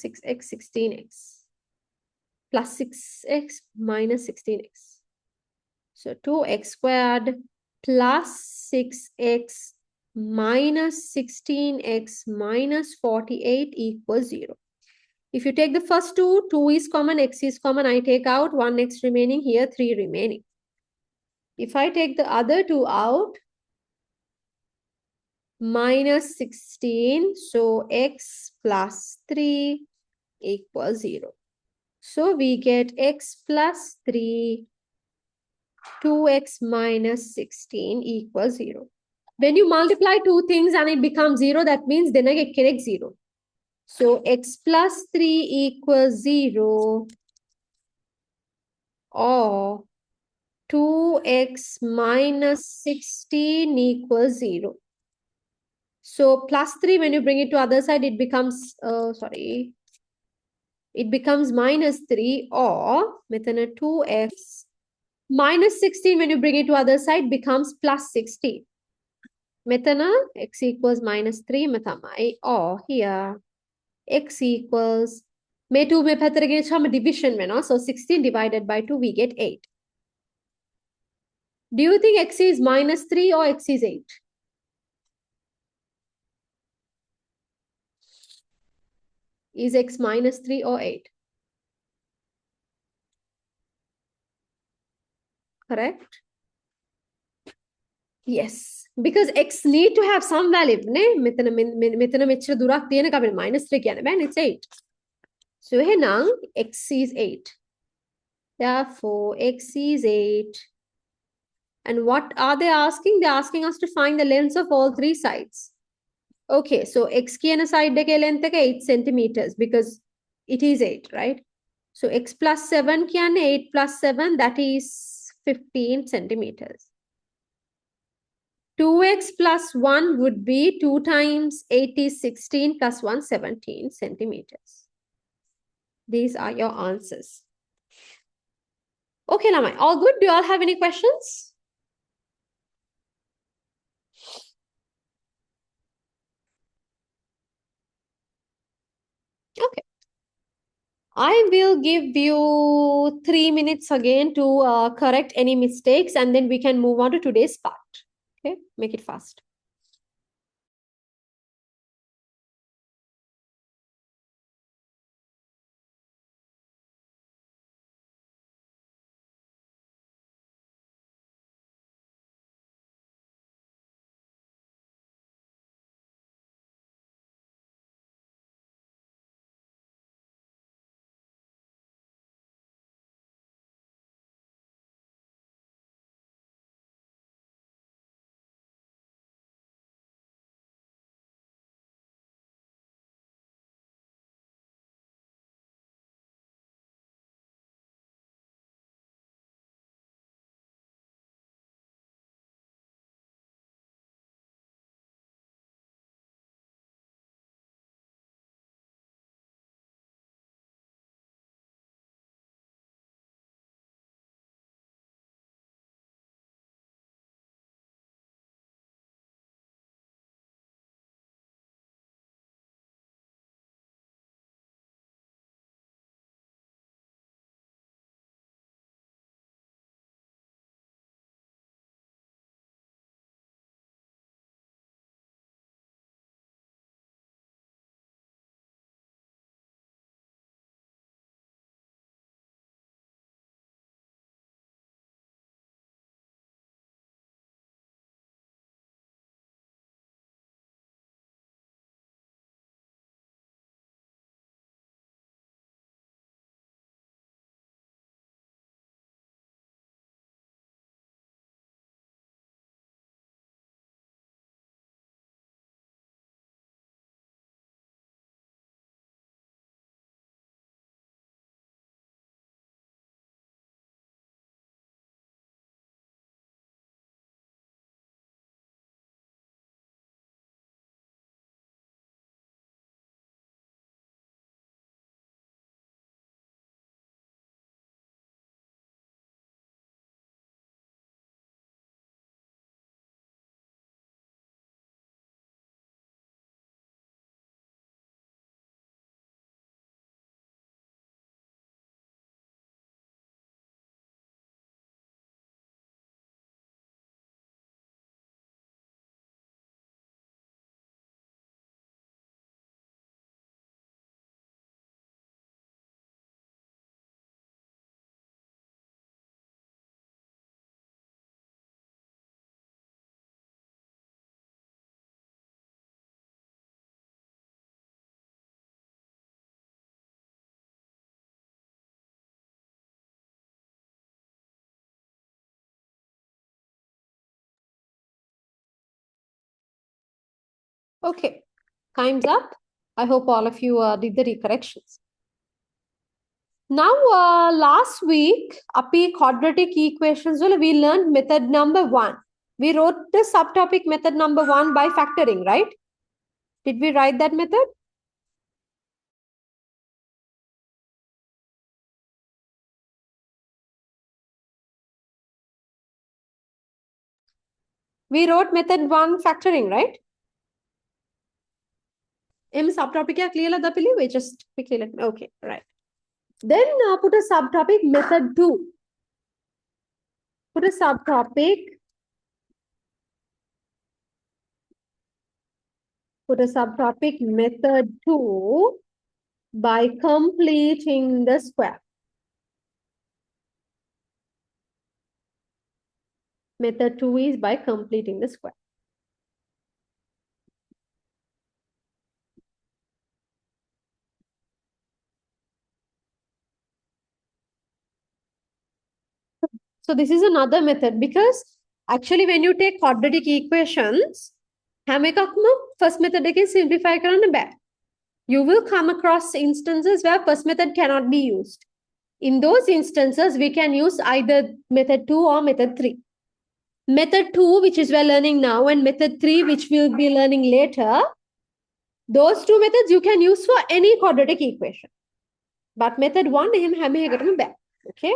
6x 16x plus 6x minus 16x. So 2x squared plus 6x minus 16x minus 48 equals 0. If you take the first two, 2 is common, x is common, I take out 1x remaining, here 3 remaining. If I take the other two out, minus 16, so x plus 3 equals 0. So we get x plus 3, 2x minus 16 equals 0. When you multiply two things and it becomes 0, that means then I get correct 0. So x plus 3 equals 0 or 2x minus 16 equals 0. So plus 3, when you bring it to other side, it becomes, it becomes minus 3 or methana 2x minus 16, when you bring it to other side, becomes plus 16. Methana x equals minus 3 methamai or here x equals may 2 may pathara division when so 16 divided by 2 we get 8. Do you think x is minus 3 or x is 8? Is x minus 3 or 8? Correct? Yes, because x need to have some value. මෙතන මෙච්චර දුරක් තියෙනක අපිට minus 3 කියන්න බෑනේ, it's 8. So එහෙනම් x is 8. Therefore x is 8. And what are they asking? They're asking us to find the lengths of all three sides. Okay, so x කියන side එකේ length එක 8 centimeters because it is 8, right? So x plus 7 කියන්නේ 8 plus 7, that is 15 centimeters. 2x plus 1 would be 2 times 8 is 16 plus 1, 17 centimeters. These are your answers. Okay, Lamai, all good? Do you all have any questions? Okay. I will give you 3 minutes again to correct any mistakes and then we can move on to today's part. Okay, make it fast. Okay, time's up. I hope all of you did the recorrections. Now, last week, api quadratic equations, we learned method number 1. We wrote the subtopic method number 1 by factoring, right? Did we write that method? We wrote method 1 factoring, right? M subtopic clear la da we just quickly let me. Okay, right. Then put a subtopic method 2. Put a subtopic. Put a subtopic method 2 by completing the square. Method 2 is by completing the square. So this is another method because actually when you take quadratic equations, first method can simplify back. You will come across instances where first method cannot be used. In those instances, we can use either method 2 or method 3. Method 2, which is we're learning now, and method 3, which we'll be learning later, those two methods you can use for any quadratic equation. But method 1, okay?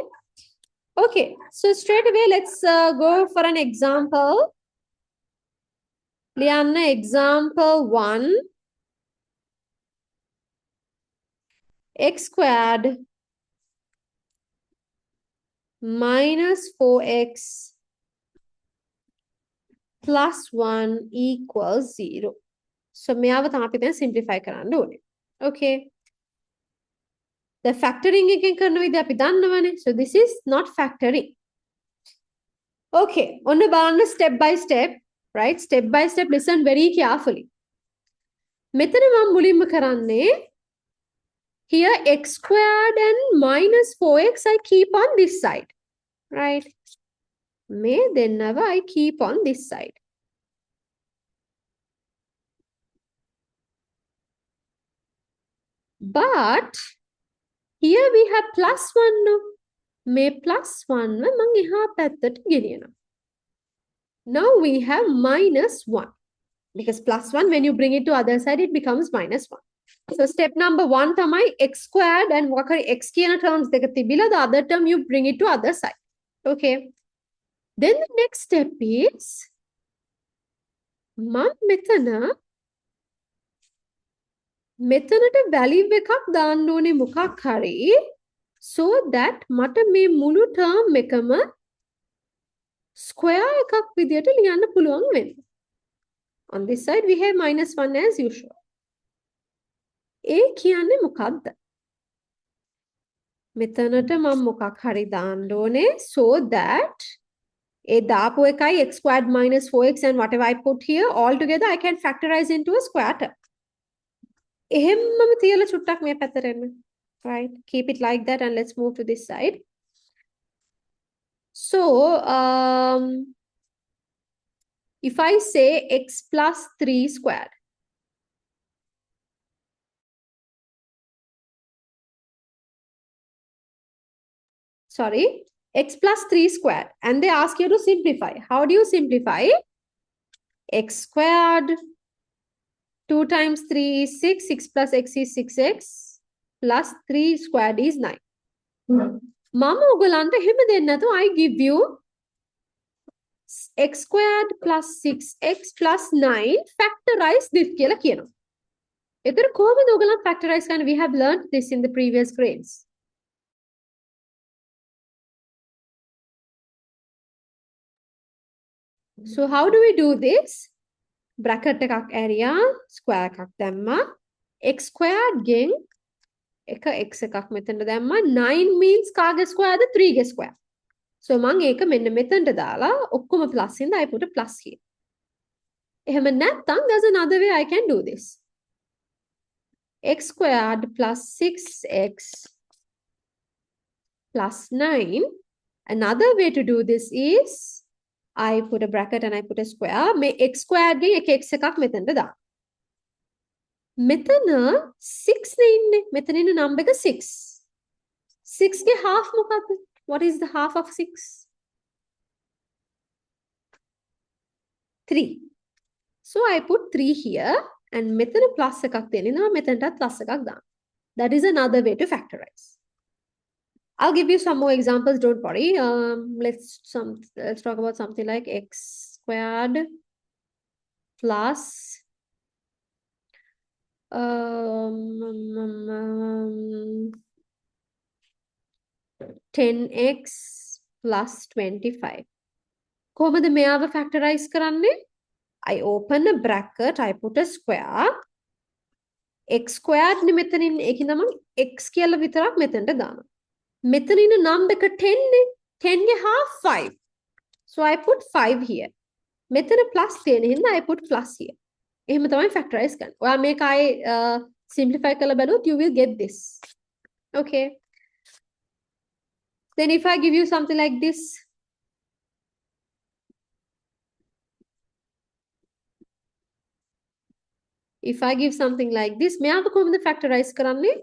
Okay, so straight away, let's go for an example. Lianna, example 1. X squared minus 4x plus 1 equals 0. So, මෙයාව තමයි අපි දැන් simplify කරන්න ඕනේ. Okay. The factoring එකෙන් කරන විදිහ අපි දන්නවනේ. So, this is not factoring. Okay. ඔන්න බලන්න step by step, right? Step by step, listen very carefully. මෙතන මම මුලින්ම කරන්නේ here x squared and minus 4x I keep on this side, right? May then never I keep on this side. But here we have plus 1 no. May plus 1 මං එහා පැත්තට ගෙනියනවා. Now we have minus 1. Because plus 1, when you bring it to other side, it becomes minus 1. So step number 1 තමයි x squared and wakari x කියන terms දෙක තිබිලා the other term you bring it to other side. Okay. Then the next step is මම මෙතනට value එකක් දාන්න ඕනේ මොකක් හරි so that මට මේ මුළු term එකම square එකක් විදියට ලියන්න පුළුවන් වෙන්න. On this side we have minus 1 as usual. ඒ කියන්නේ මොකක්ද? මෙතනට මම මොකක් හරි දාන්න ඕනේ so that ඒ දාපු එකයි x squared minus 4x and whatever I put here all together I can factorize into a square term. එහෙම්මම තියලා චුට්ටක් මේ පැත්තට එන්න. Right? Keep it like that and let's move to this side. So, if I say x plus 3 squared. Sorry, x plus 3 squared. And they ask you to simplify. How do you simplify? X squared. 2 times 3 is 6. 6 plus x is 6x. Plus 3 squared is 9. Mama ඔයගලන්ට එහෙම දෙන්න නැතුව I give you x squared plus 6x plus 9 factorize this කියලා කියනවා. එතන කොහොමද ඔයගලන් factorize කරන්නේ? We have learned this in the previous grades. So how do we do this? Bracket එකක් area square එකක් දැම්මා. X squared ගෙන් එක x එකක් මෙතනට දැම්මා. 9 means කාගේ square ද 3 ගේ square. So මම ඒක මෙන්න මෙතනට දාලා ඔක්කොම plus ඉඳ I put a plus here. එහෙම නැත්නම් there's another way I can do this. X squared plus 6x plus 9. Another way to do this is I put a bracket and I put a square. May x squared ගෙන් එක x එකක් මෙතනට දාන්න. මෙතන 6 නේ ඉන්නේ. මෙතන ඉන්න number එක 6. 6 ගේ half මොකක්ද? What is the half of 6? 3. So I put 3 here and මෙතන plus එකක් තියෙනවා. මෙතනටත් plus එකක් දාන්න. That is another way to factorize. I'll give you some more examples, don't worry. Let's talk about something like x squared plus 10x plus 25. කොහොමද මෙයාව factorize කරන්නේ? I open a bracket, I put a square. x squared නේ මෙතනින් ඒකින්ද මම x කියලා විතරක් මෙතනට දානවා. මෙතන ඉන්න number එක 10 නේ. 10 ගේ half 5. So I put 5 here. මෙතන plus තියෙන හින්දා I put plus here. එහෙම තමයි factorize කරන්නේ. ඔයා මේක ආයේ simplify කරලා බලුවොත් you will get this. Okay. Then if I give you something like this, if I give something like this, මෙයාව කොහොමද factorize කරන්නේ?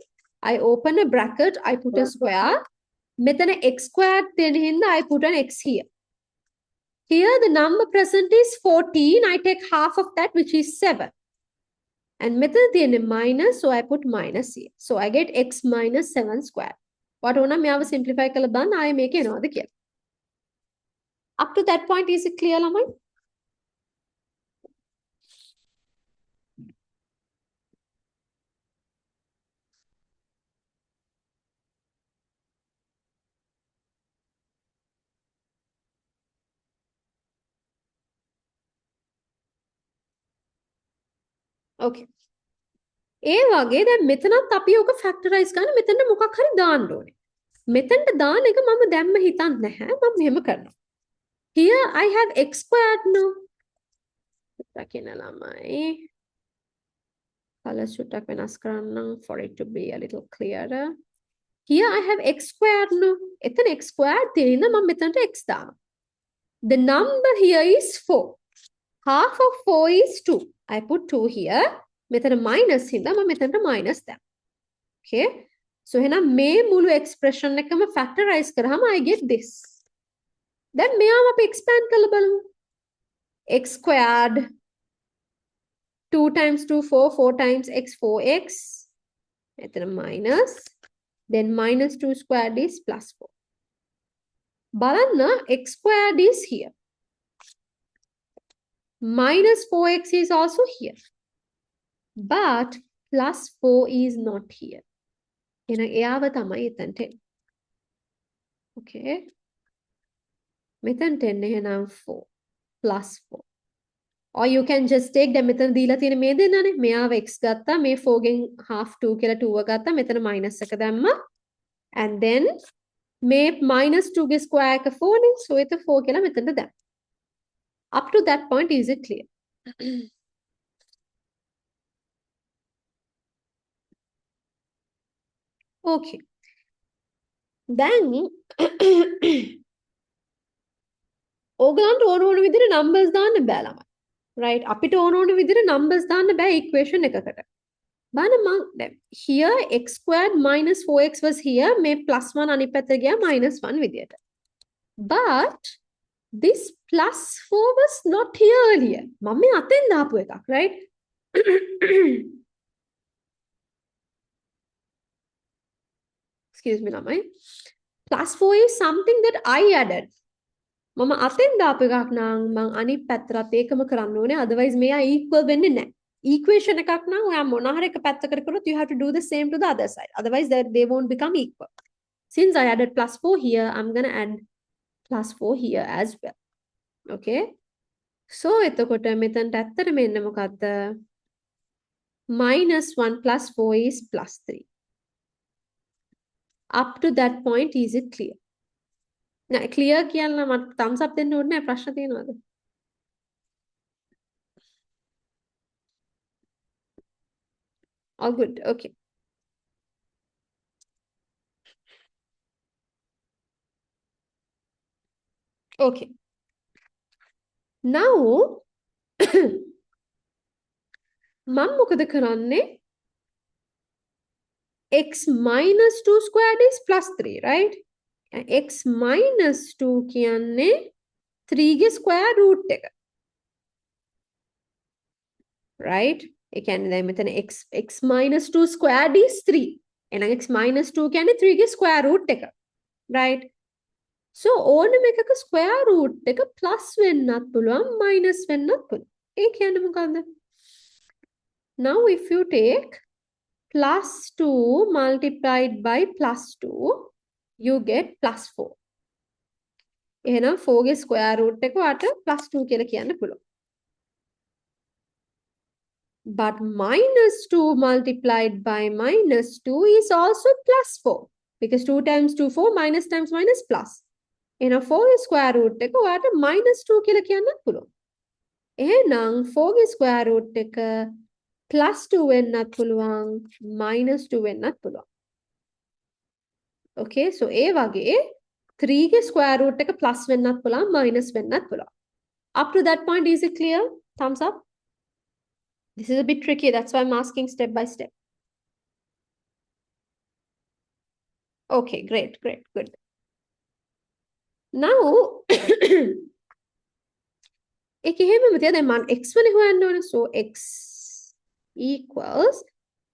I open a bracket, I put a square. මෙතන x squared තියෙන හින්දා I put an x here. Here the number present is 14. I take half of that, which is 7. And මෙතන තියෙන minus, so I put minus here. So I get x minus 7 squared. What ඕන මෙයාව simplify කරලා බලන්න ආයේ මේක එනවද කියලා. Up to that point, is it clear, ළමයි? Okay. ඒ වගේ දැන් මෙතනත් අපි ඔක factorize කරන්න මෙතන මොකක් හරි දාන්න ඕනේ. මෙතනට දාන එක මම දැම්ම හිතන්නේ නැහැ. මම මෙහෙම කරනවා. Here I have x squared no. රකින්න ළමයි. Color චුට්ටක් වෙනස් කරන්නම් for it to be a little clearer. Here I have x squared no. එතන x squared තියෙන මම මෙතනට x දානවා. The number here is 4. Half of 4 is 2. I put 2 here. මෙතන minus හින්දා මම මෙතනට minus දානවා. Okay. So එහෙනම් මේ මුළු expression එකම factorize කරාම I get this. Then මෙයාම අපි expand කරලා බලමු. X squared 2 times 2 4 4 times x 4x. මෙතන minus. Then minus 2 squared is plus 4. බලන්න x squared is here. Minus 4x is also here. But plus 4 is not here. එහෙනම් එයාව තමයි එතනට එන්නේ. Okay. මෙතනට එන්නේ එහෙනම් 4 plus 4. Or you can just take දැන් මෙතන දීලා තියෙන මේ දෙන්නනේ. මෙයාව x ගත්තා. මේ 4 ගෙන් half 2 කියලා 2 ගත්තා. මෙතන minus එක දැම්මා. And then මේ minus 2 ගේ square එක 4 නේ. So ඒක 4 කියලා මෙතනට දැම්මා. Up to that point, is it clear? Okay. Then ඕගලන්ට ඕන විදිහට numbers දාන්න බෑ ළමයි. Right? අපිට ඕන විදිහට numbers දාන්න බෑ equation එකකට. බලන්න මම දැන් here x squared minus 4x was here. මේ plus 1 අනිත් පැත්තට ගියා minus 1 විදියට. But this plus 4 was not here earlier. මම මේ අතෙන් දාපු එකක්, right? Excuse me, ළමයි. Plus 4 is something that I added. මම අතෙන් දාපු එකක් නම් මම අනිත් පැත්තට ඒකම කරන්න ඕනේ. Otherwise මෙයා equal වෙන්නේ නැහැ. Equation එකක් නම් ඔයා මොන හරි එක පැත්තකට කරොත් you have to do the same to the other side. Otherwise they won't become equal. Since I added plus 4 here, I'm going to add plus 4 here as well. Okay. So එතකොට මෙතනට ඇත්තටම එන්නේ මොකද්ද? minus 1 plus 4 is plus 3. Up to that point, is it clear? නෑ clear කියන්න මට thumbs up දෙන්න ඕනේ නැහැ. ප්‍රශ්න තියෙනවද? All good. Okay. Okay. Now මම මොකද කරන්නේ? x minus 2 squared is plus 3, right? x minus 2 කියන්නේ 3 ගේ square root එක. Right? ඒ කියන්නේ දැන් මෙතන x minus 2 squared is 3. එහෙනම් x minus 2 කියන්නේ 3 ගේ square root එක. Right? So ඕනම එකක square root එක plus වෙන්නත් පුළුවන් minus වෙන්නත් පුළුවන්. ඒ කියන්නේ මොකද්ද? Now if you take plus 2 multiplied by plus 2, you get plus 4. එහෙනම් 4 ගේ square root එක වට plus 2 කියලා කියන්න පුළුවන්. But minus 2 multiplied by minus 2 is also plus 4. Because 2 times 2, 4, minus times minus plus. එහෙනම් 4 ගේ square root එක වට minus 2 කියලා කියන්නත් පුළුවන්. එහෙනම් 4 ගේ square root එක plus 2 වෙන්නත් පුළුවන්, minus 2 වෙන්නත් පුළුවන්. Okay, so ඒ වගේ 3 ගේ square root එක plus වෙන්නත් පුළුවන්, minus වෙන්නත් පුළුවන්. Up to that point, is it clear? Thumbs up. This is a bit tricky. That's why I'm asking step by step. Okay, great, good. Now, එක එහෙමම තියා දැන් මම x වලින් හොයන්න ඕනේ. So x equals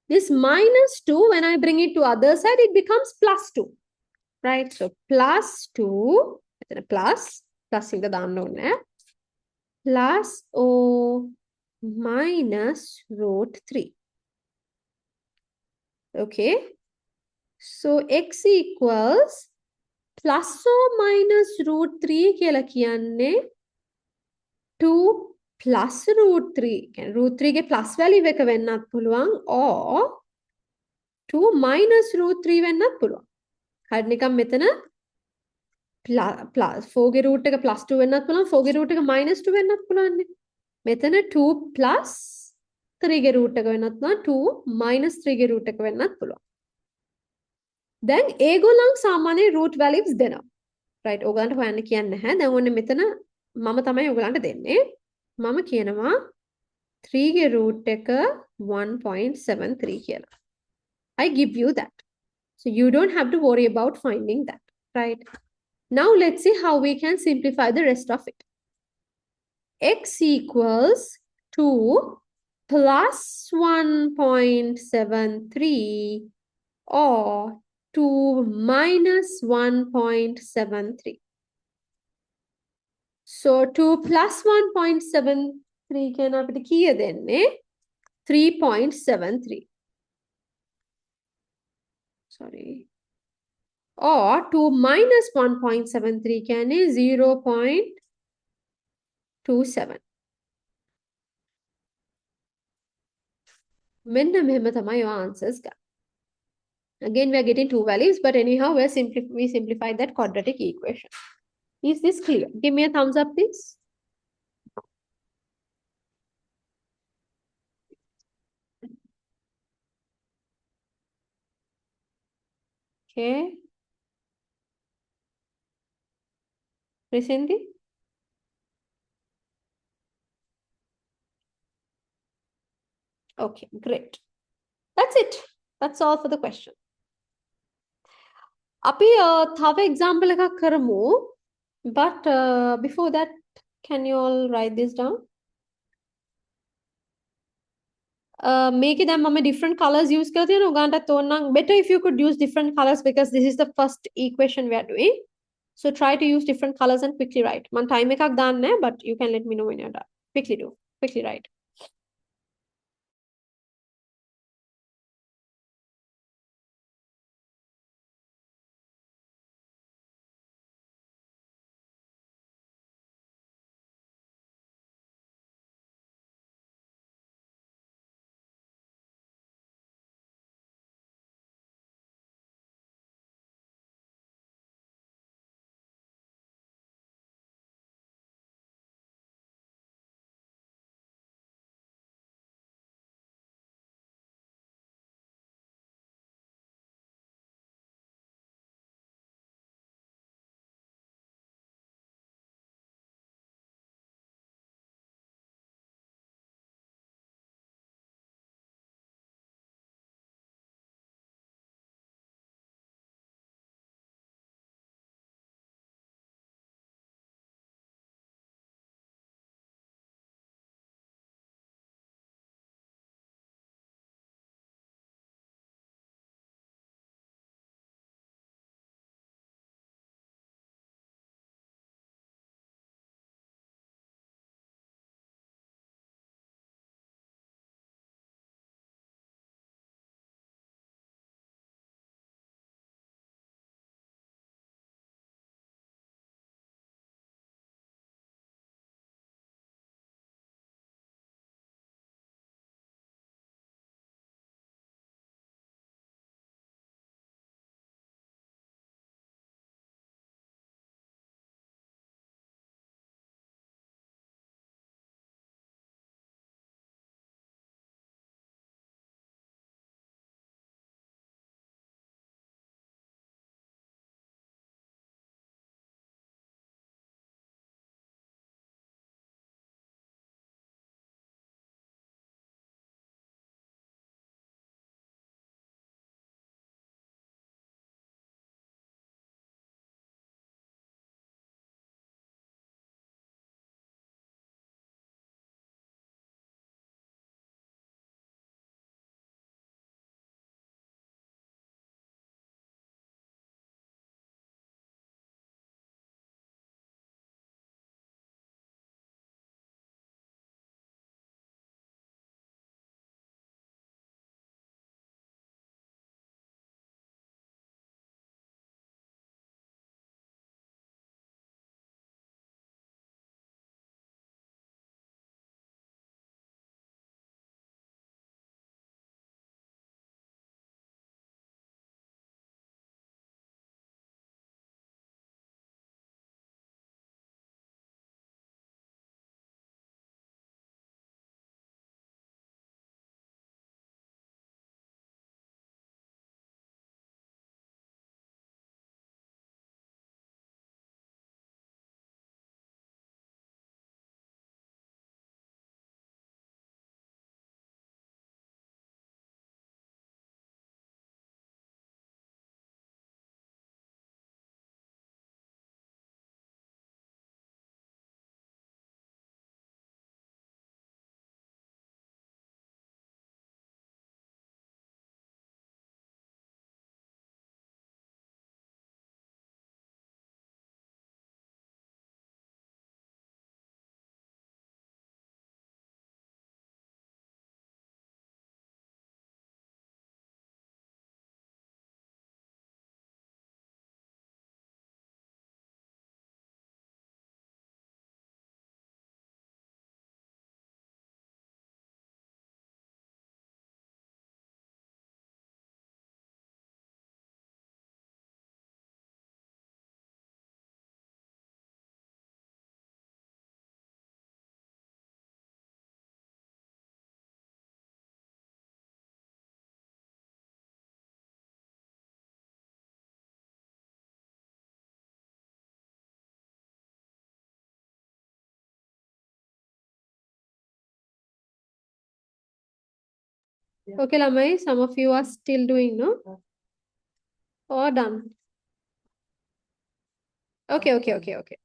this minus 2. When I bring it to other side, it becomes plus 2. Right? So plus 2, plus in the දාන්න ඕනේ. Plus or minus root 3. Okay. So x equals plus or minus root 3 කියලා කියන්නේ 2 plus root 3. කියන්නේ root 3 ගේ plus value එක වෙන්නත් පුළුවන් or 2 minus root 3 වෙන්නත් පුළුවන්. හරි නිකන් මෙතන plus 4 ගේ root එක plus 2 වෙන්නත් පුළුවන්, 4 ගේ root එක minus 2 වෙන්නත් පුළුවන් නේ. මෙතන 2 plus 3 ගේ root එක වෙන්නත් පුළුවන්, 2 minus 3 ගේ root එක වෙන්නත් පුළුවන්. දැන් ඒගොල්ලන් සාමාන්‍ය root values දෙනවා. right? ඕගලන්ට හොයන්න කියන්නේ නැහැ. දැන් ඔන්න මෙතන මම තමයි ඔයගලන්ට දෙන්නේ. මම කියනවා 3 ගේ root එක 1.73 කියලා. I give you that. So you don't have to worry about finding that, right? Now let's see how we can simplify the rest of it. X equals 2 plus 1.73 or 2 minus 1.73. So 2 plus 1.73 කියන අපිට කීය දෙන්නේ 3.73. Sorry. Or 2 minus 1.73 කියන්නේ 0.27. මෙන්න මෙහෙම තමයි your answers ගන්න. Again, we are getting two values, but anyhow, we simplified that quadratic equation. Is this clear? Give me a thumbs up, please. Okay. Risindy? Okay, great. That's it. That's all for the question. අපි තව example එකක් කරමු. But before that, can you all write this down? Make it them different colors use කරලා තියෙනවා. ඔයගන්ටත් ඕනනම් better if you could use different colors because this is the first equation we are doing. So try to use different colors and quickly write. Man time එකක් දාන්න නැහැ, but you can let me know when you're done. Quickly write. Okay, Lamai, some of you are still doing, no? Or done? Okay, okay, okay, okay.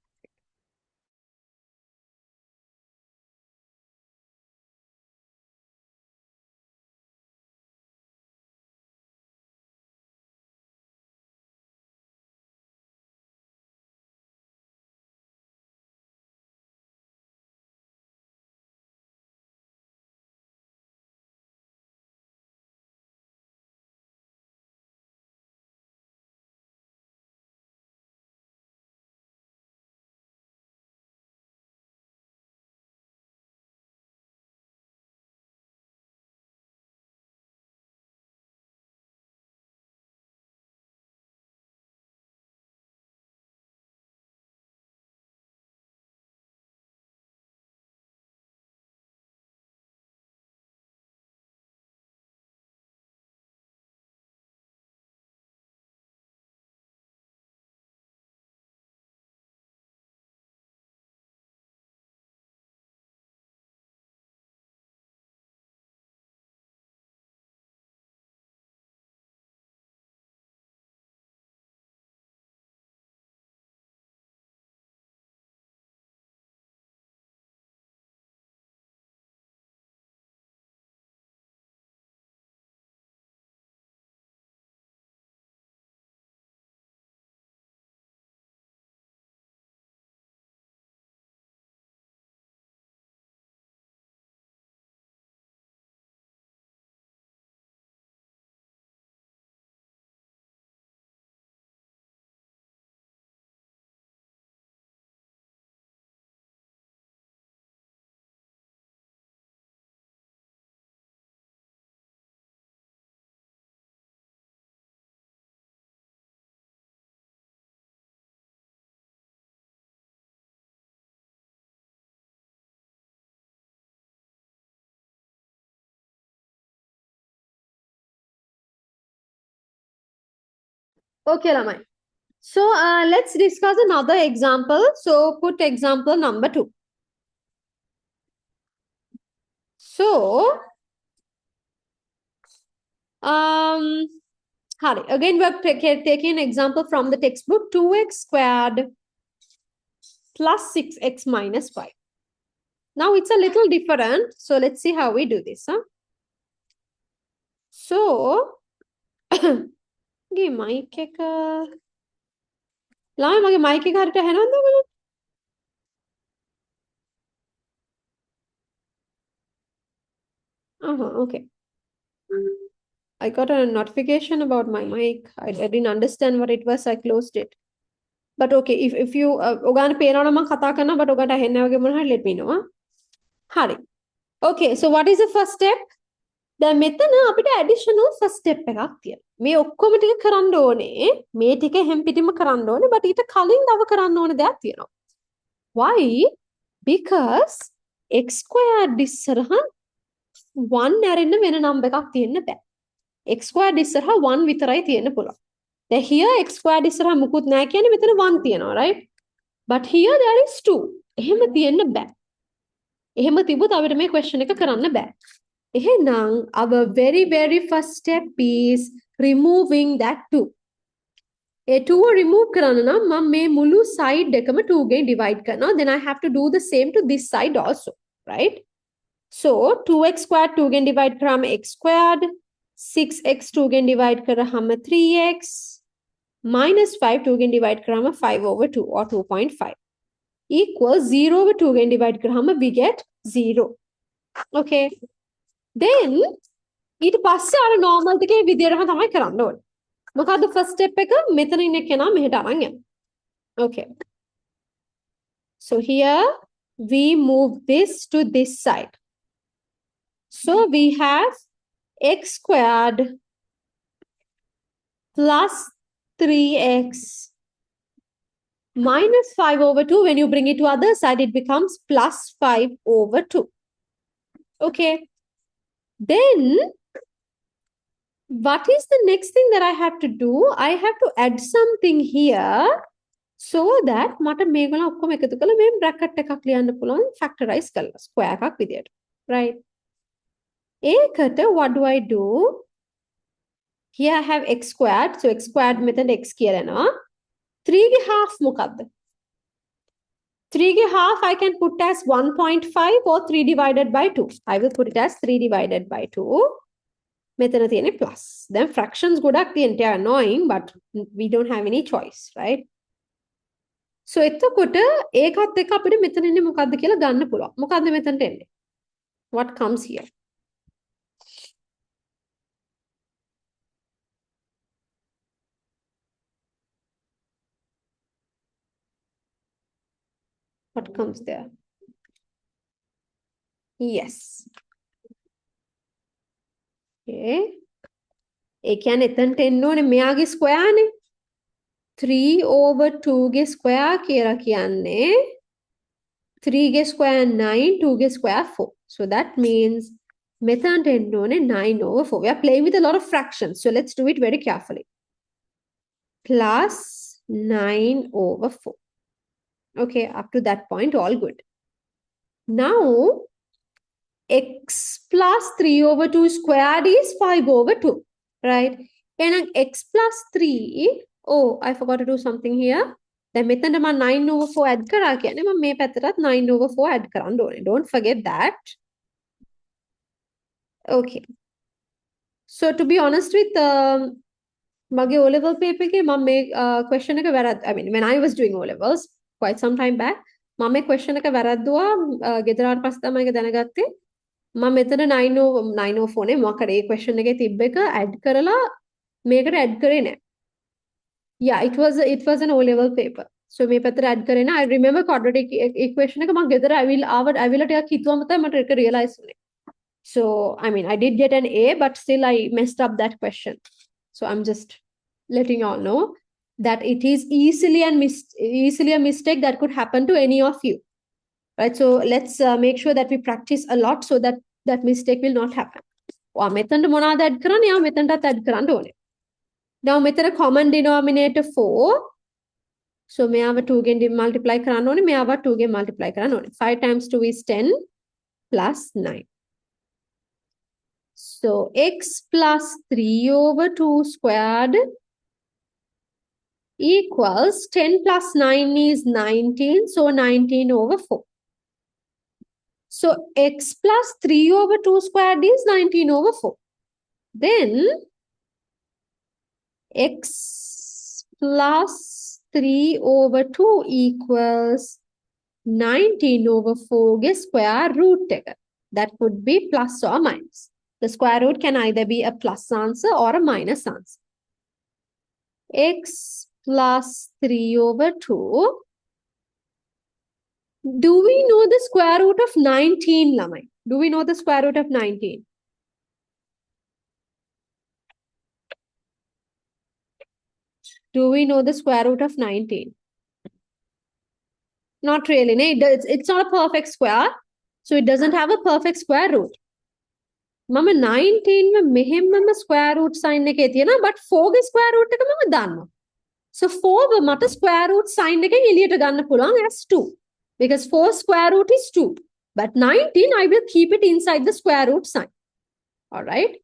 Okay, Lamai. So let's discuss another example. So put example number 2. So, um, again, we're taking an example from the textbook 2x squared plus 6x minus 5. Now it's a little different. So let's see how we do this. Huh? So, ගේ mic එක ළමයි මගේ mic එක හරියට ඇහෙනවද ඔයගොල්ලෝ? Okay. I got a notification about my mic. I didn't understand what it was. I closed it. But okay, if you ඔගාන පේනවනම් මම කතා කරනවා but ඔගාට ඇහෙන්නේ නැහැ වගේ මොනවා හරි let me know. හරි. Okay, so what is the first step? දැන් මෙතන අපිට additional first step එකක් තියෙනවා. මේ ඔක්කොම ටික කරන්න ඕනේ. මේ ටික හැම පිටිම කරන්න ඕනේ but ඊට කලින් තව කරන්න ඕනේ දෙයක් තියෙනවා. Why? Because x squared ඉස්සරහා 1 ඇරෙන්න වෙන number එකක් තියෙන්න බෑ. x squared ඉස්සරහා 1 විතරයි තියෙන්න පුළුවන්. දැන් here x squared ඉස්සරහා මුකුත් නැහැ කියන්නේ මෙතන 1 තියෙනවා, right? But here there is 2. එහෙම තියෙන්න බෑ. එහෙම තිබුත් අපිට මේ question එක කරන්න බෑ. එහෙනම් our very first step is removing that 2. A 2 remove කරන්න නම් මම මේ මුළු side එකම 2 ගෙන් divide කරනවා. Then I have to do the same to this side also, right? So 2x squared 2 ගෙන් divide කරාම x squared, 6x 2 ගෙන් divide කරාම 3x, minus 5 2 ගෙන් divide කරාම 5 over 2 or 2.5 equals 0 over 2 ගෙන් divide කරාම we get 0. Okay. Then ඊට පස්සේ අර normal එකේ විදියටම තමයි කරන්න ඕනේ. මොකද්ද first step එක? මෙතන ඉන්න කෙනා මෙහෙට අරන් යන්න. Okay. So here we move this to this side. So we have x squared plus 3x minus 5 over 2. When you bring it to other side, it becomes plus 5 over 2. Okay. Then, what is the next thing that I have to do? I have to add something here so that මට මේගොල්ලෝ ඔක්කොම එකතු කරලා මේ bracket එකක් ලියන්න පුළුවන් factorize කරලා square එකක් විදියට. Right? ඒකට what do I do? Here I have x squared. So x squared මෙතන x කියලා යනවා. 3 ගේ half මොකක්ද? 3 ගේ half I can put as 1.5 or 3 divided by 2. I will put it as 3 divided by 2. මෙතන තියෙන්නේ plus. Then fractions ගොඩක් තියෙන. They are annoying, but we don't have any choice, right? So එතකොට ඒකත් එක්ක අපිට මෙතන ඉන්නේ මොකද්ද කියලා ගන්න පුළුවන්. මොකද්ද මෙතනට එන්නේ? What comes here? What comes there? Yes. Okay. ඒ කියන්නේ එතනට එන්න ඕනේ මෙයාගේ ස්ක්වයර් නේ. 3 over 2 ගේ ස්ක්වයර් කියලා කියන්නේ 3 ගේ ස්ක්වයර් 9, 2 ගේ ස්ක්වයර් 4. So that means මෙතනට එන්න ඕනේ 9 over 4. We are playing with a lot of fractions. So let's do it very carefully. Plus 9 over 4. Okay, up to that point, all good. Now, x plus 3 over 2 squared is 5 over 2, right? And x plus 3, oh, I forgot to do something here. Then මෙතනට මම 9 over 4 add කරා කියන්නේ මම මේ පැත්තටත් 9 over 4 add කරන්න ඕනේ. Don't forget that. Okay. So to be honest with මගේ O level paper එකේ මම මේ question එක වැරද්ද, I mean when I was doing O levels quite some time back මම මේ question එක වැරද්දුවා ගෙදර ආවට පස්සේ තමයි ඒක දැනගත්තේ. මම මෙතන 904 නේ මොකද ඒ question එකේ තිබ්බ එක add කරලා මේකට add කරේ නැහැ. Yeah, it was an O level paper. So මේ පැත්තට add කරේ නැහැ. I remember quadratic equation එක මම ගෙදර ඇවිල්ලා ටිකක් හිතුවම තමයි මට ඒක realize වුනේ. So I mean I did get an A, but still I messed up that question. So I'm just letting you all know that it is easily a mistake that could happen to any of you, right? So let's make sure that we practice a lot so that that mistake will not happen. මෙතනට මොනවද add කරන්නේ? යා මෙතනටත් add කරන්න ඕනේ. Now මෙතන common denominator 4. So මෙයාව 2 ගෙන් multiply කරන්න ඕනේ. මෙයාව 2 ගෙන් multiply කරන්න ඕනේ. 5 times 2 is 10 plus 9. So x plus 3 over 2 squared equals 10 plus 9 is 19. So 19 over 4. So x plus 3 over 2 squared is 19 over 4. Then x plus 3 over 2 equals 19 over 4 get square root. That could be plus or minus. The square root can either be a plus answer or a minus answer. X plus 3 over 2. Do we know the square root of 19, Lamai? Do we know the square root of 19? Do we know the square root of 19? Not really. It's not a perfect square. So it doesn't have a perfect square root. මම 19 මෙහෙම්මම square root sign එකේ තියෙනවා, but 4 ගේ square root එක මම දන්නවා. So 4 මට square root sign එකෙන් එළියට ගන්න පුළුවන් as 2. Because 4 square root is 2. But 19, I will keep it inside the square root sign. All right.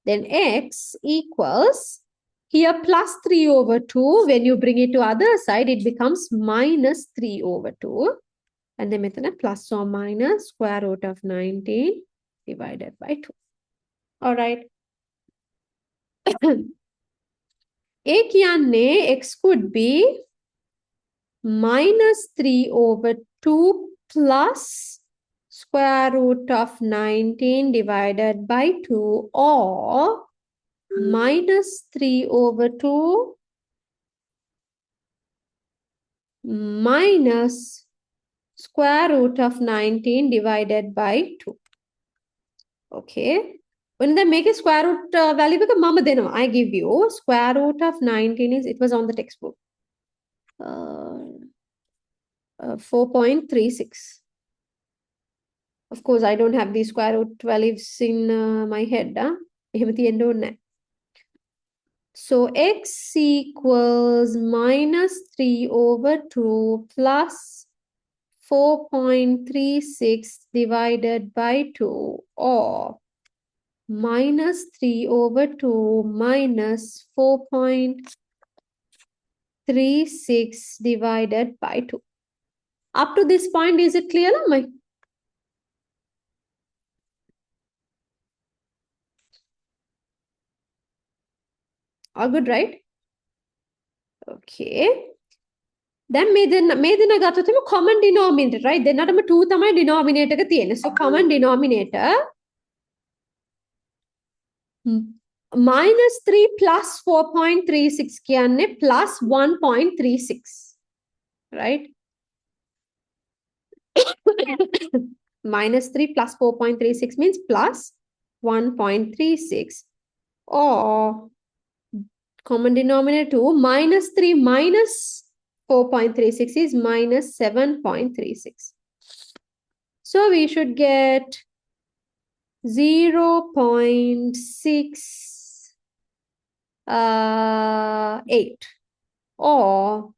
Then x equals, here plus 3 over 2. When you bring it to other side, it becomes minus 3 over 2. And then method plus or minus square root of 19 divided by 2. All right. A kiyanne x could be minus 3 over 2 plus square root of 19 divided by 2, or minus 3 over 2 minus square root of 19 divided by 2. Okay. When they make a square root value, I give you square root of 19 is, it was on the textbook. 4.36. Of course, I don't have these square root values in my head. So x equals minus 3 over 2 plus 4.36 divided by 2, or minus 3 over 2 minus 4.36 divided by 2. Up to this point, is it clear? Lamai? All good, right? Okay. දැන් මේ දෙන ගත්තොතම common denominator, right? දෙන්නටම 2 තමයි denominator එක තියෙන්නේ. So common denominator minus 3 plus 4.36 කියන්නේ plus 1.36, right? Minus 3 plus 4.36 means plus 1.36, or common denominator 2 minus 3 minus 4.36 is minus 7.36. So we should get 0.68, or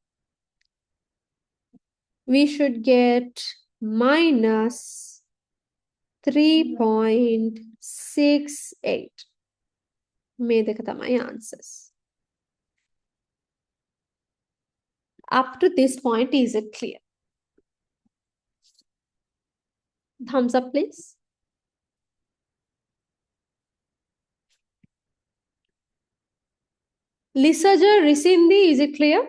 we should get minus 3.68. මේ දෙක තමයි answers. Up to this point, is it clear? Thumbs up, please. Lisaja, Risindi, is it clear?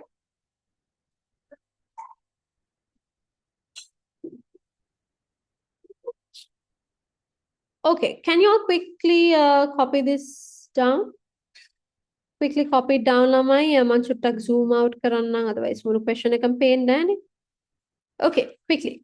Okay, can you all quickly copy this down? Quickly copy it down, lamai. Man chuttak zoom out karanna, otherwise munu question ekam penne naha ne. Okay, quickly.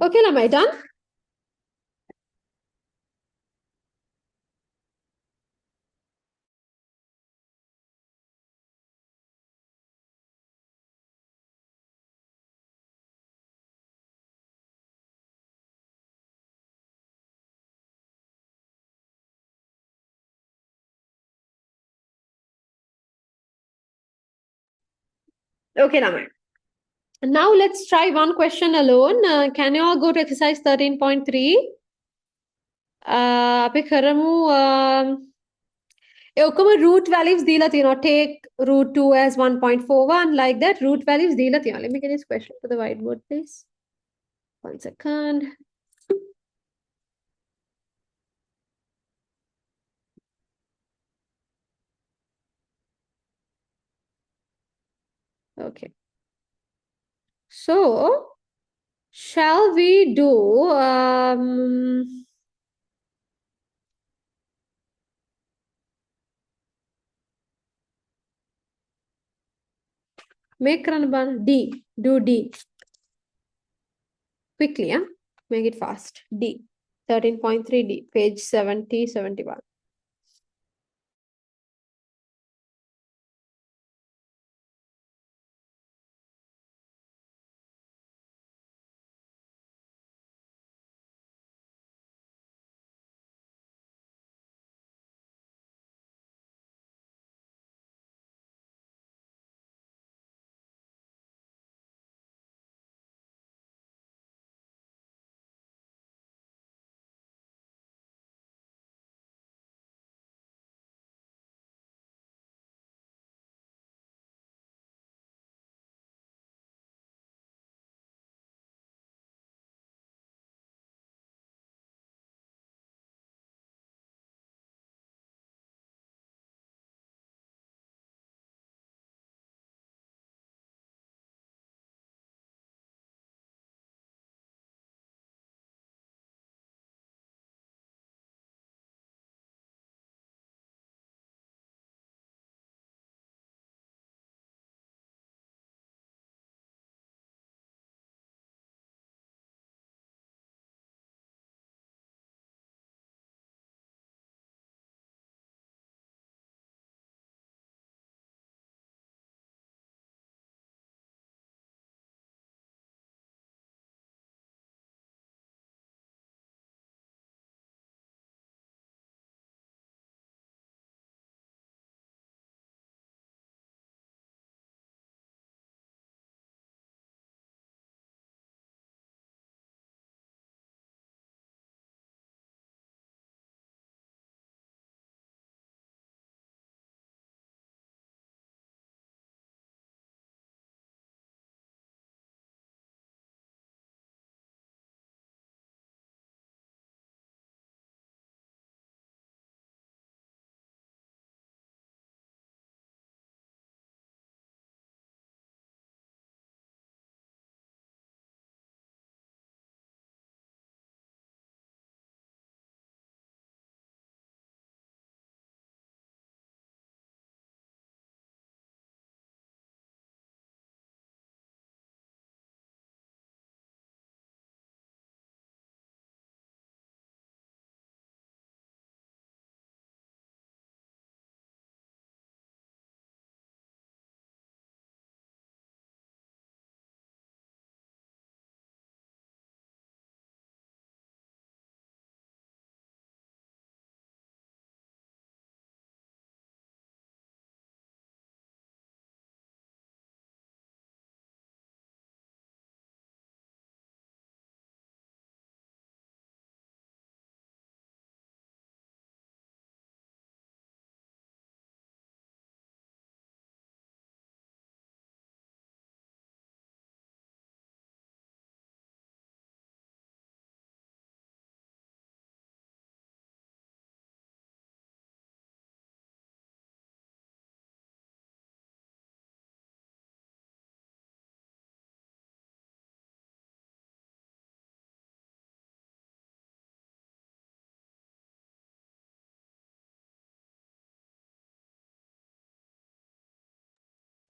Okay, am I done? Okay, Ramay. Now let's try one question alone. Can you all go to exercise 13.3? අපි කරමු ඒ ඔක්කොම root values දීලා තියෙනවා. Take root 2 as 1.41 like that. Root values දීලා තියෙනවා. Let me get this question to the whiteboard, please. One second. Okay. So, shall we do make run D. Do D. Quickly, yeah? Make it fast. D. 13.3 D. Page 70, 71.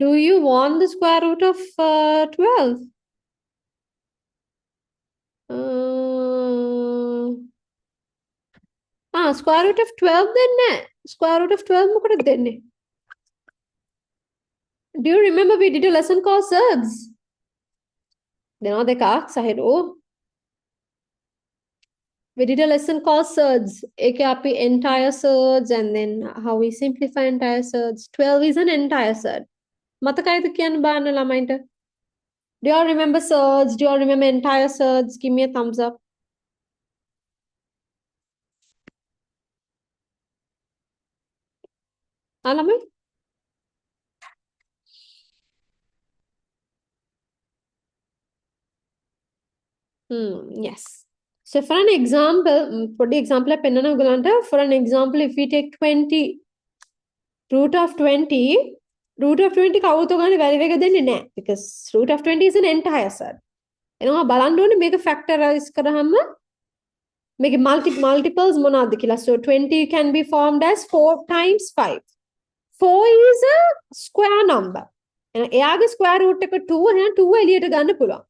Do you want the square root of 12? Square root of 12 දෙන්නේ. Square root of 12 මොකටද දෙන්නේ? Do you remember we did a lesson called surds? දෙනවා දෙකක් සහිරෝ. We did a lesson called surds. ඒකේ අපි entire surds and then how we simplify entire surds. 12 is an entire surd. මතකයිද කියන්න බාන්න ළමයින්ට? Do you all remember surds? Do you all remember entire surds? Give me a thumbs up. ළමයි? Yes. So for an example, for an example, if we take 20, root of 20 කවුරුත් ඔයගොල්ලෝ value එක දෙන්නේ නැහැ because root of 20 is an entire surd. එනවා බලන්න ඕනේ මේක factorize කරාම මේකේ multiples මොනවද කියලා. So 20 can be formed as 4 times 5. 4 is a square number. එයාගේ square root එක 2 එහෙනම් 2 එළියට ගන්න පුළුවන්.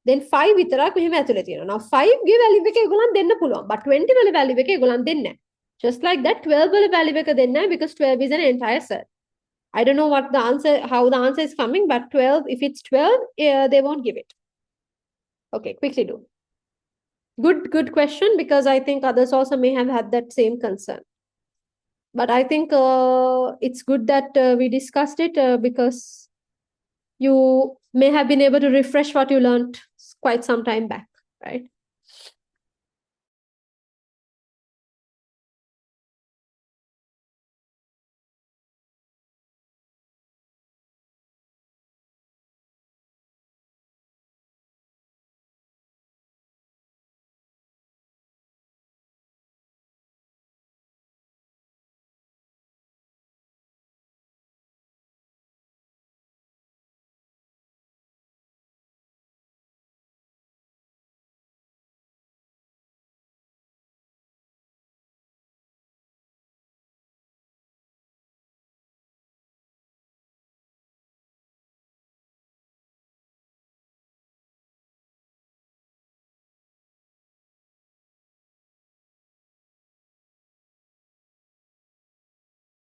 Then 5 විතරක් මෙහෙම ඇතුලේ තියෙනවා. Now 5 ගේ value එක ඒගොල්ලන් දෙන්න පුළුවන්. But 20 වල value එක ඒගොල්ලන් දෙන්නේ නැහැ. Just like that 12 වල value එක දෙන්නේ නැහැ because 12 is an entire surd. I don't know how the answer is coming, but 12, if it's 12, they won't give it. Okay, quickly do. Good question, because I think others also may have had that same concern. But I think it's good that we discussed it because you may have been able to refresh what you learned quite some time back, right?